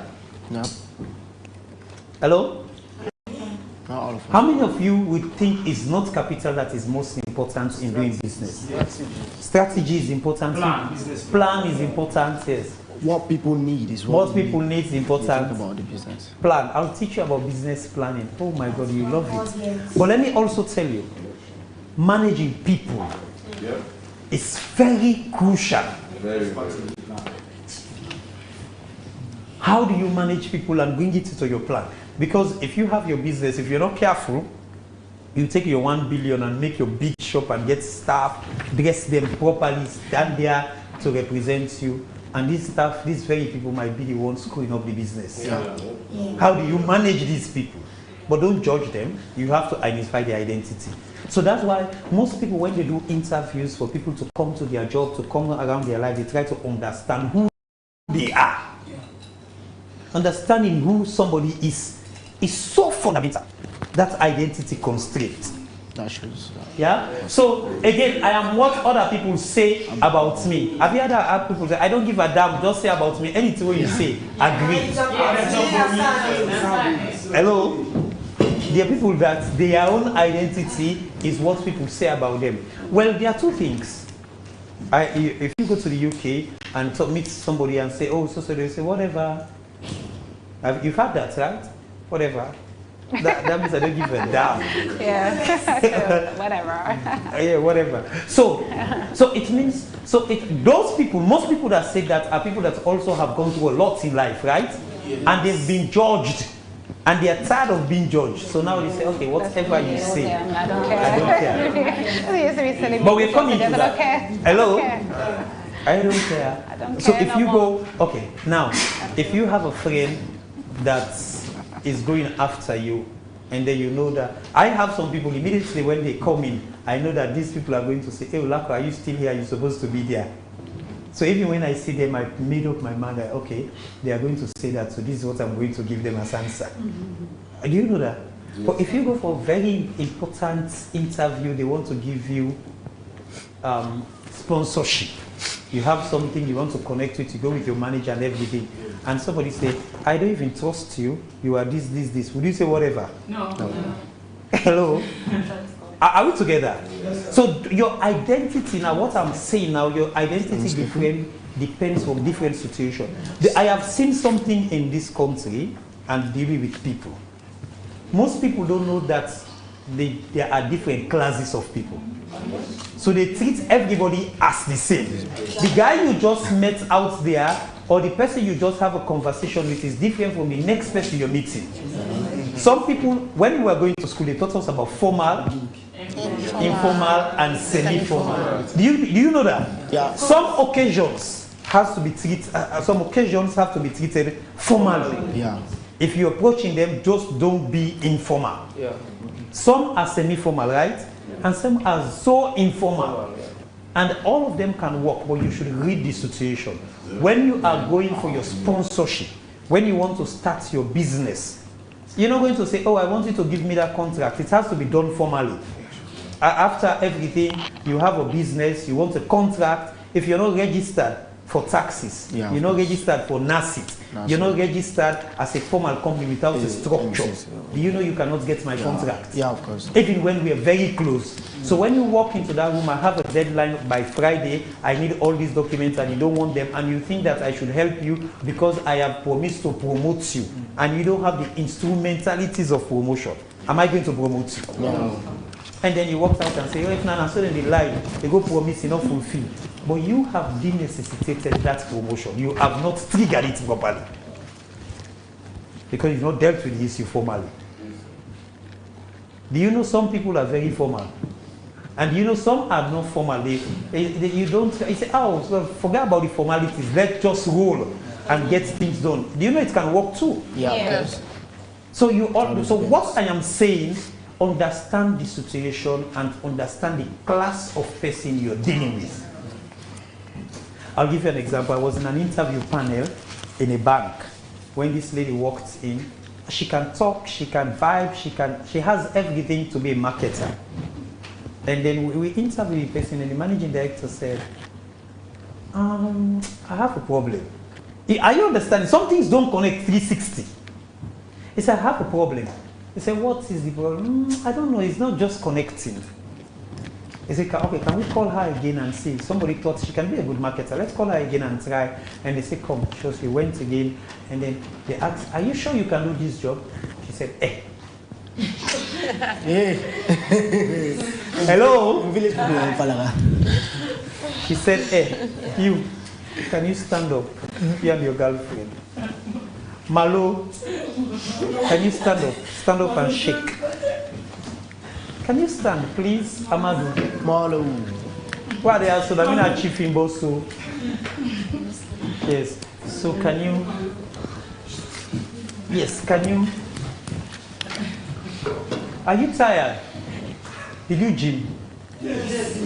No. Hello? Not all of us. How many of you would think it's not capital that is most important in doing business? Strategy is important. Plan is important, yes. What people need is what people need is important. Think about the business. Plan. I'll teach you about business planning. Oh my God, you love it. But let me also tell you, managing people is very crucial. How do you manage people and bring it into your plan? Because if you have your business, if you're not careful, you take your 1 billion and make your big shop and get staff, dress them properly, stand there to represent you. And this staff, these very people might be the ones screwing up the business. How do you manage these people? But don't judge them. You have to identify their identity. So that's why most people, when they do interviews for people to come to their job, to come around their life, they try to understand who they are. Understanding who somebody is so fundamental. That identity constraint. Yeah? So again, I am what other people say about me. Have you heard other people say, I don't give a damn, just say about me. Anything you say, agree. Hello? There are people that their own identity is what people say about them. Well, there are two things. If you go to the UK and meet somebody and say, oh, so they say, whatever. You've had that, right? Whatever. That means I don't give a damn. Yeah. Whatever. Yeah, whatever. So it means, those people, most people that say that are people that also have gone through a lot in life, right? Yes. And they've been judged. And they are tired of being judged. So now they say, okay, whatever you say. I don't care. But we're coming to that. Hello? I don't care. I don't so care if no you more. go, okay, now, if you have a friend that is going after you, and then you know that, I have some people immediately when they come in, I know that these people are going to say, hey, Olako, are you still here? You're supposed to be there. So even when I see them, I made up my mind that, okay, they are going to say that, so this is what I'm going to give them as answer. Do you know that? Yes. But if you go for a very important interview, they want to give you sponsorship. You have something you want to connect with, you go with your manager and everything. And somebody say, I don't even trust you, you are this. Would you say whatever? No. Hello? Are we together? Yes. So your identity now, what I'm saying now, your identity depends on different situations. I have seen something in this country and dealing with people. Most people don't know that there are different classes of people. So they treat everybody as the same. The guy you just met out there or the person you just have a conversation with is different from the next person you're meeting. Some people, when we were going to school, they taught us about formal, informal, and semi-formal. Do you know that? Yeah. Some occasions have to be treated formally. Yeah. If you're approaching them, just don't be informal. Yeah. Some are semi-formal, right? And some are so informal. And all of them can work, but you should read the situation. When you are going for your sponsorship, when you want to start your business, you're not going to say, oh, I want you to give me that contract. It has to be done formally. After everything, you have a business, you want a contract. If you're not registered for taxes, you're not registered for NACIT, you're not registered as a formal company without a structure. Do you know you cannot get my contract? Yeah, of course. Even when we are very close. So when you walk into that room, I have a deadline by Friday, I need all these documents and you don't want them, and you think that I should help you because I have promised to promote you, and you don't have the instrumentalities of promotion. Am I going to promote you? No. And then you walk out and say, oh, if not, so then they lie, they go promise, not fulfill. But you have denecessitated that promotion. You have not triggered it properly. Because you've not dealt with the issue formally. Do you know some people are very formal? And you know some are not formal. You say, oh, so forget about the formalities. Let's just roll and get things done. Do you know it can work too? Yeah. Yes. So what I am saying, understand the situation and understand the class of person you're dealing with. I'll give you an example. I was in an interview panel in a bank. When this lady walked in, she can talk, she can vibe, she has everything to be a marketer. And then we interviewed the person, and the managing director said, I have a problem. Are you understanding? Some things don't connect 360. He said, I have a problem. He said, what is the problem? I don't know. It's not just connecting. He said, okay, can we call her again and see? Somebody thought she can be a good marketer. Let's call her again and try. And they said, come. So she went again. And then they asked, are you sure you can do this job? She said, eh. Hello? She said, eh, you, can you stand up? You and your girlfriend. Malo, can you stand up? Stand up and shake. Can you stand, please? Amadou. Malo. What they are so that mean a chief in Boso. Yes. So can you? Yes. Can you? Are you tired? Did you gym? Yes.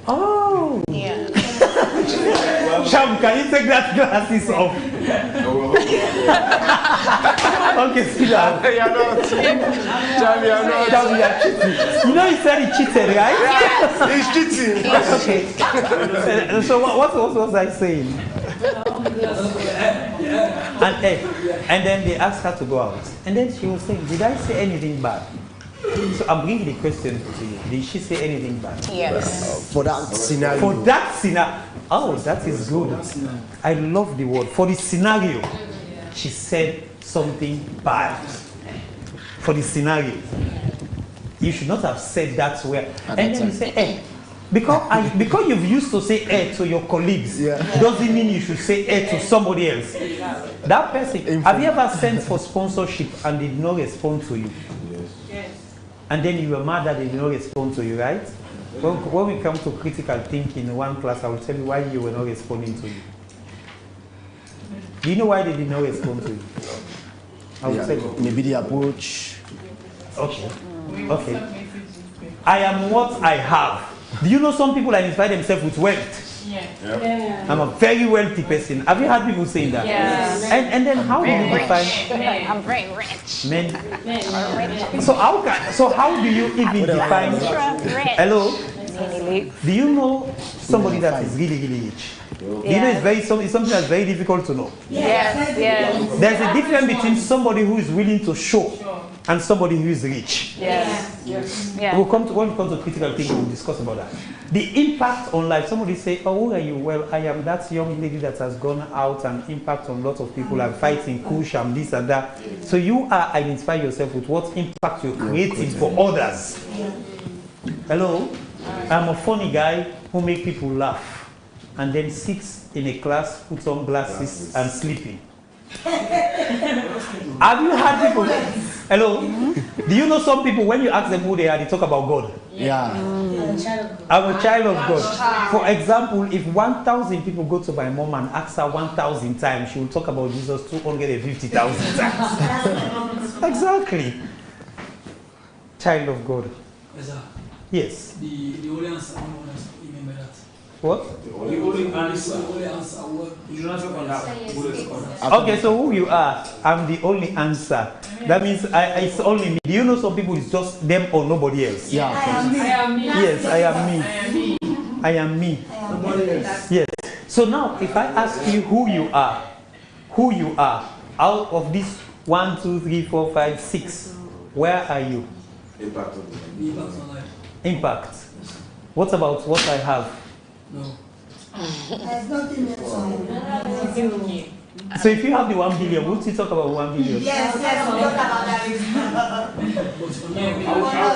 Oh. Yeah. Sham, can you take that glasses off? Okay, see that. You're not. Sham, you're not. Sham, you're cheating. You know he said he cheated, right? Yes. He's cheating. Okay. So what was I saying? And then they asked her to go out. And then she was saying, did I say anything bad? So I'm bringing the question to you. Did she say anything bad? Yes. For that scenario. For that scenario. Oh, that is good. I love the word. For the scenario, she said something bad. For the scenario. You should not have said that word. And then you say, eh. Because you've used to say eh to your colleagues, doesn't mean you should say eh to somebody else. That person, have you ever sent for sponsorship and they did not respond to you? Yes. And then you were mad that they did not respond to you, right? When we come to critical thinking in one class, I will tell you why you were not responding to you. Do you know why they did not respond to you? I will tell you. Maybe the approach. Okay. Okay. I am what I have. Do you know some people identify themselves with wealth? Yeah. I'm a very wealthy person. Have you heard people saying that? Yes. And then how do you define? I'm very rich. Men. So how do you even define? Hello. Do you know somebody that is really, really rich? Do you know it's something that's very difficult to know? Yes. Yes. There's a difference between somebody who is willing to show and somebody who is rich. Yes. Yes. Yeah. When we come to critical thinking, we'll discuss about that. The impact on life. Somebody say, oh, who are you? Well, I am that young lady that has gone out and impact on lots of people. I'm fighting, push, I'm this and that. So you are identifying yourself with what impact you're creating for others. Hello? I'm a funny guy who makes people laugh and then sits in a class, puts on glasses and sleeping. Have you had people? Hello? Do you know some people, when you ask them who they are, they talk about God? Yeah. I'm a child of God. For example, if 1,000 people go to my mom and ask her 1,000 times, she will talk about Jesus 250,000 times. Exactly. Child of God. Yes. The only answer, remember that. What? The only answer, what? You do not talk on that. Okay, so who you are, I'm the only answer. That means it's only me. Do you know some people it's just them or nobody else? Yeah. I am me. Yes, I am me. I am me. Nobody else. Yes. So now, if I ask you who you are, out of this 1, 2, 3, 4, 5, 6, where are you? Impact on life. Impact. What about what I have? No. There's nothing else on it. So if you have the 1 billion, would you talk about 1 billion? Yes, we'll talk about that.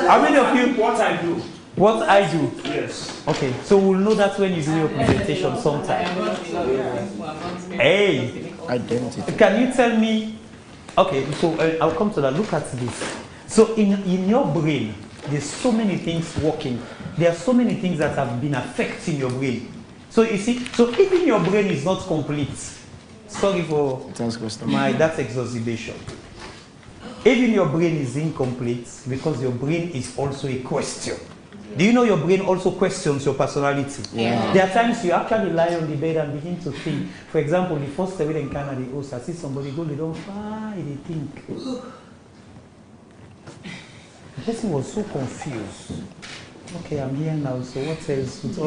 How many of you? What I do. What I do? Yes. Okay, so we'll know that when you do your presentation sometime. Hey! Identity. Can you tell me? Okay, so I'll come to that. Look at this. So in your brain, there's so many things working. There are so many things that have been affecting your brain. So you see, so even your brain is not complete. Sorry for that's exacerbation. Even your brain is incomplete because your brain is also a question. Do you know your brain also questions your personality? Yeah. There are times you actually lie on the bed and begin to think. For example, the first time in Canada, I see somebody go, they don't fight, they think. The person was so confused. okay, I'm here now, so what else? With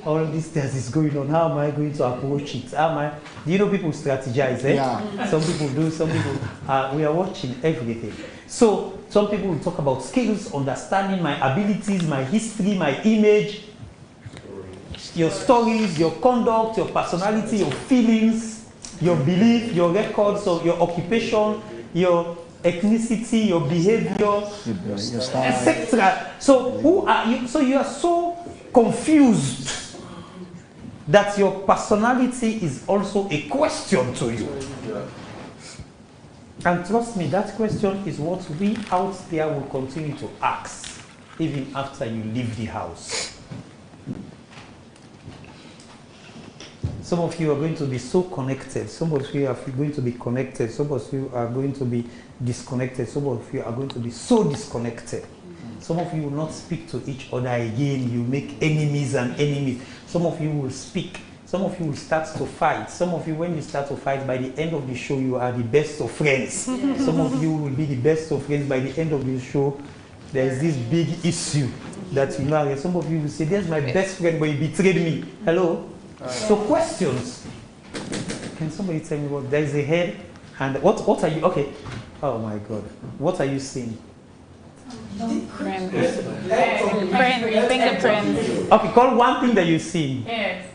all this that is going on, how am I going to approach it? Do you know people strategize, eh? Yeah. Some people do, some people, we are watching everything. So, some people will talk about skills, understanding my abilities, my history, my image, your stories, your conduct, your personality, your feelings, your belief, your records of your occupation, your ethnicity, your behavior, etc. So who are you? So you are so confused that your personality is also a question to you. And trust me, that question is what we out there will continue to ask even after you leave the house. Some of you are going to be so connected. Some of you are going to be connected. Some of you are going to be disconnected. Some of you are going to be so disconnected. Some of you will not speak to each other again. You make enemies and enemies. Some of you will speak. Some of you will start to fight. Some of you, when you start to fight, by the end of the show, you are the best of friends. Some of you will be the best of friends. By the end of the show, there is this big issue that you know. Some of you will say, there's my best friend, but he betrayed me. Hello? So questions. Can somebody tell me what? There is a head, and what are you? Okay. Oh my God. What are you seeing? Prints. Fingerprints. Okay. Call one thing that you see. Yes.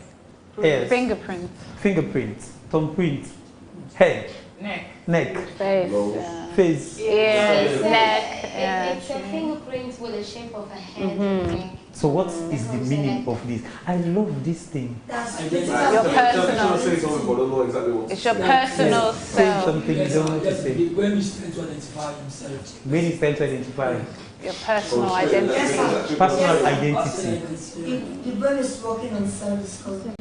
Yes. Fingerprints. Fingerprints. Thumbprint. Head. Neck. Face. Face. Ears. Neck. It's a fingerprint with the shape of a head. So what is the meaning of this? I love this thing. Your personal. It's your personal Say self. something you don't want to say. When he's trying to identify himself. When he's trying to identify. Your personal identity. Personal identity. The brain is working on self-discovery.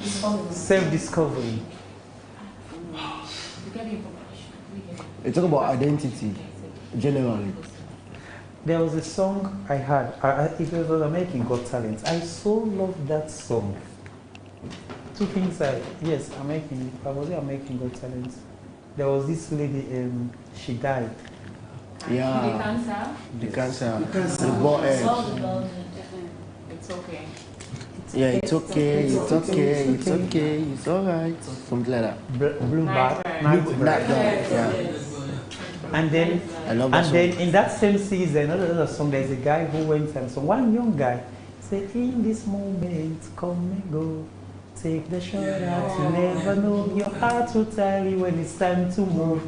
Self-discovery. You talk about identity, generally. There was a song I had. It was American Got Talent. I so loved that song. Two things I was American Got Talent. There was this lady, she died. Yeah. The cancer. The boy. It's okay. Yeah, it's okay, it's okay, it's okay, it's alright. Something like that. Blue Black. Yeah. And then, in that same season, another song, there's a guy who went and so one young guy said, in this moment, come and go. Take the shot out, you never know. Your heart will tell you when it's time to move.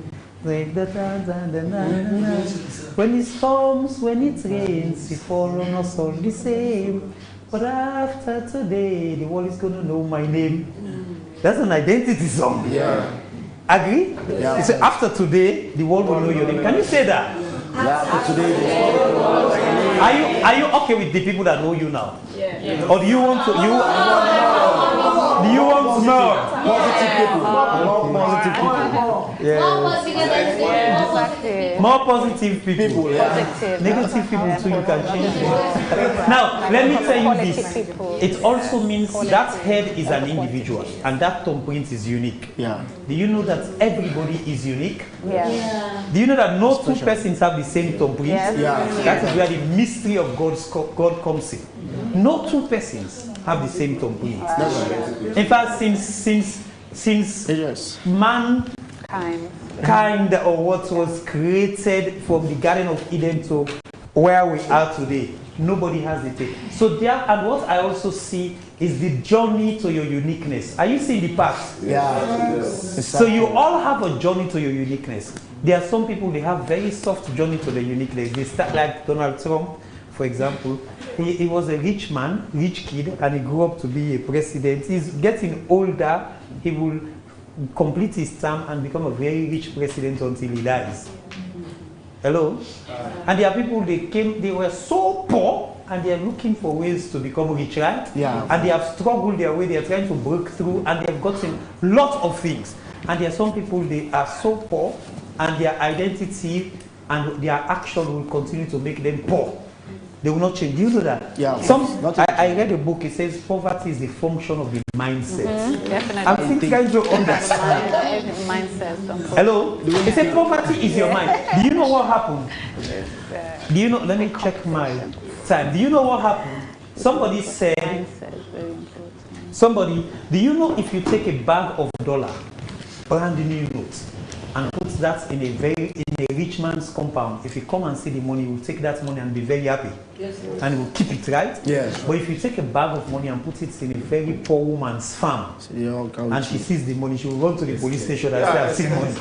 Take the time and the night. When it storms, when it rains, we fall on us all the same. But after today, the world is gonna know my name. That's an identity song. Yeah. Agree? Yeah. You say after today, the world will know your name. Can you say that? Yeah, after today. Are you okay with the people that know you now? Yeah. Or do you want to more positive people? More positive people. Yeah. More positive people. Yeah. Negative people too, you can change them. Now, let me tell you this. It also means that head is an individual and that thumbprint is unique. Yeah. Do you know that everybody is unique? Yeah. Do you know that no two persons have the same thumbprint? Yes. Yeah. That is where the mystery of God comes in. No two persons have the same thumbprint. In fact, since mankind or what was created from the Garden of Eden to where we are today, nobody has the thing. So there, and what I also see is the journey to your uniqueness. Are you seeing the path? Yeah. So you all have a journey to your uniqueness. There are some people, they have very soft journey to their uniqueness. They start like Donald Trump, for example. He was a rich man, rich kid, and he grew up to be a president. He's getting older. He will complete his term and become a very rich president until he dies. Hello? And there are people, they were so poor, and they are looking for ways to become rich, right? Yeah. And they have struggled their way, they are trying to break through, and they have gotten lots of things. And there are some people, they are so poor, and their identity and their action will continue to make them poor. They will not change. Do you know that? Yeah. I read a book, it says poverty is the function of the mindset. Definitely. I'm trying to understand. Mindset. Hello? It says poverty is your mind. Do you know what happened? Do you know? Let me check my time. Do you know what happened? Somebody said, do you know if you take a bag of dollar, brand new notes, and put that in a rich man's compound, if you come and see the money, he will take that money and be very happy. Yes, and he will keep it, right? Yes. But if you take a bag of money and put it in a very poor woman's farm, and she sees the money, she will run to the police station and say, I've seen money.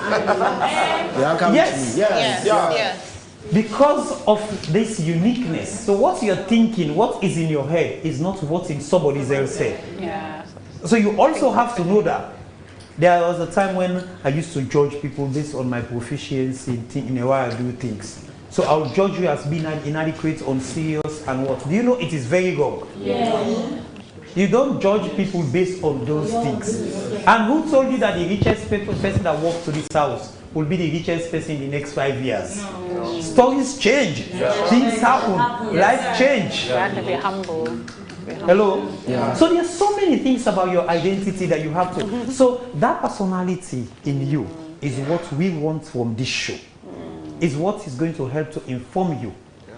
Yes. Yes. Because of this uniqueness. So what you're thinking, what is in your head, is not what in somebody else's head. Yeah. So you also have to know that. There was a time when I used to judge people based on my proficiency in the way I do things. So I'll judge you as being inadequate, unserious, and what? Do you know it is very wrong? Yeah. You don't judge people based on those things. And who told you that the richest person that walks to this house will be the richest person in the next 5 years? No. Stories change. Yeah. Things happen. Life change. You have to be humble. Hello? Yeah. So there's so many things about your identity that you have to. So that personality in you is what we want from this show. Is what is going to help to inform you.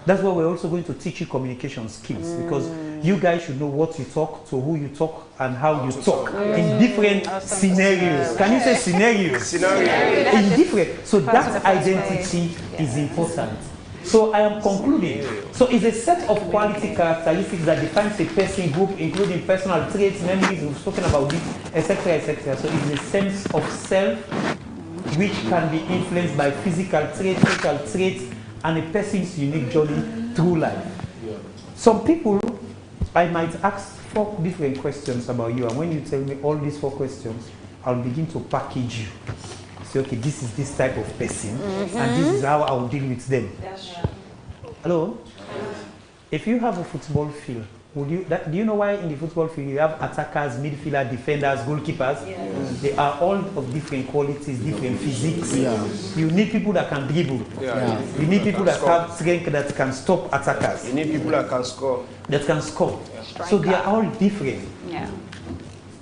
That's why we're also going to teach you communication skills, because you guys should know what you talk, to who you talk, and how you talk in different scenarios. Can you say scenarios? Scenarios. In different. So that identity is important. So I am concluding. So it's a set of quality characteristics that defines a person group, including personal traits, memories, we've spoken about this, etc., etc. So it's a sense of self which can be influenced by physical traits, social traits, and a person's unique journey through life. Some people, I might ask 4 different questions about you, and when you tell me all these 4 questions, I'll begin to package you. Say, okay, this is this type of person, and this is how I'll deal with them. Hello? If you have a football field, would you, do you know why in the football field you have attackers, midfielders, defenders, goalkeepers? Yes. They are all of different qualities, different physiques. Yeah. You need people that can dribble. Yeah. You need people that have strength that can stop attackers. You need people that can score. That can score. Yeah. So they are all different. Yeah.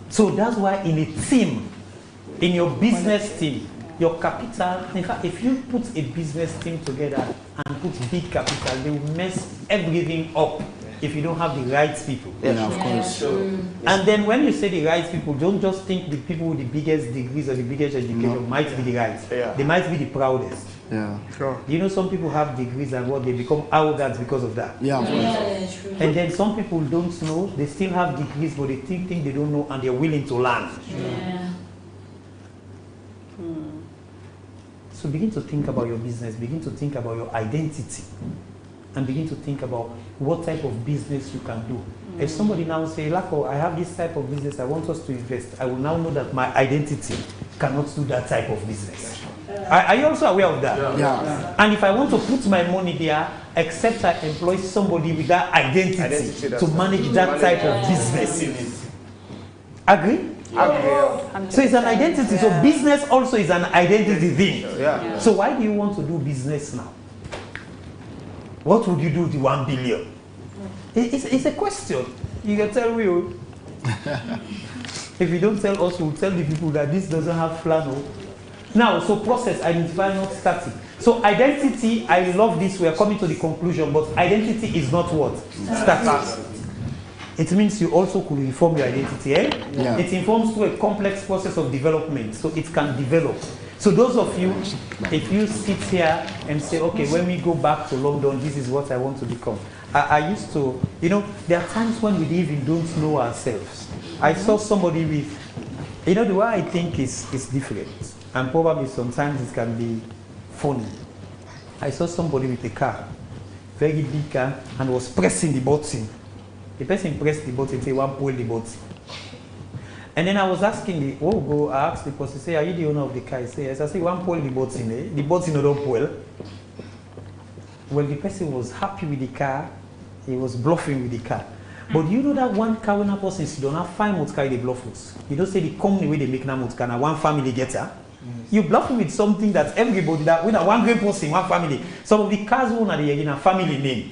So that's why in a team, in your business team, your capital, in fact, if you put a business team together and put big capital, they will mess everything up if you don't have the right people. Yeah, of course. And then when you say the right people, don't just think the people with the biggest degrees or the biggest education might be the right. Yeah. They might be the proudest. Yeah, sure. You know, some people have degrees and what, they become arrogant because of that. Yeah, of course. And then some people don't know, they still have degrees, but they think they don't know and they're willing to learn. Yeah. So begin to think about your business, begin to think about your identity, and begin to think about what type of business you can do. If somebody now say, Lako, I have this type of business, I want us to invest, I will now know that my identity cannot do that type of business. Are you also aware of that? Yeah. And if I want to put my money there, except I employ somebody with that identity to manage that type of business. Agree? So it's an identity. So business also is an identity thing. Yeah. So why do you want to do business now? What would you do with the 1 billion? It's a question. You can tell me. If you don't tell us, we'll tell the people that this doesn't have plan. Now, so process, identify, not static. So identity, I love this. We are coming to the conclusion, but identity is not what? Static. It means you also could inform your identity. Eh? Yeah. It informs through a complex process of development, so it can develop. So those of you, if you sit here and say, okay, when we go back to London, this is what I want to become. I used to, you know, there are times when we even don't know ourselves. I saw somebody with, you know, the way I think is different. And probably sometimes it can be funny. I saw somebody with a car, very big car, and was pressing the button. The person pressed the button, say, one pull the button. And then I was asking I asked the person, say, are you the owner of the car? He said, yes. I said, one pull the button, eh? The button don't pull. Well, the person was happy with the car, he was bluffing with the car. But you know that one car when a person don't have 5 months car they bluff with. You don't say the company where they make now months car, now one family gets her. You bluff with something that everybody, that with a one great person, one family. Some of the cars own are in a family name.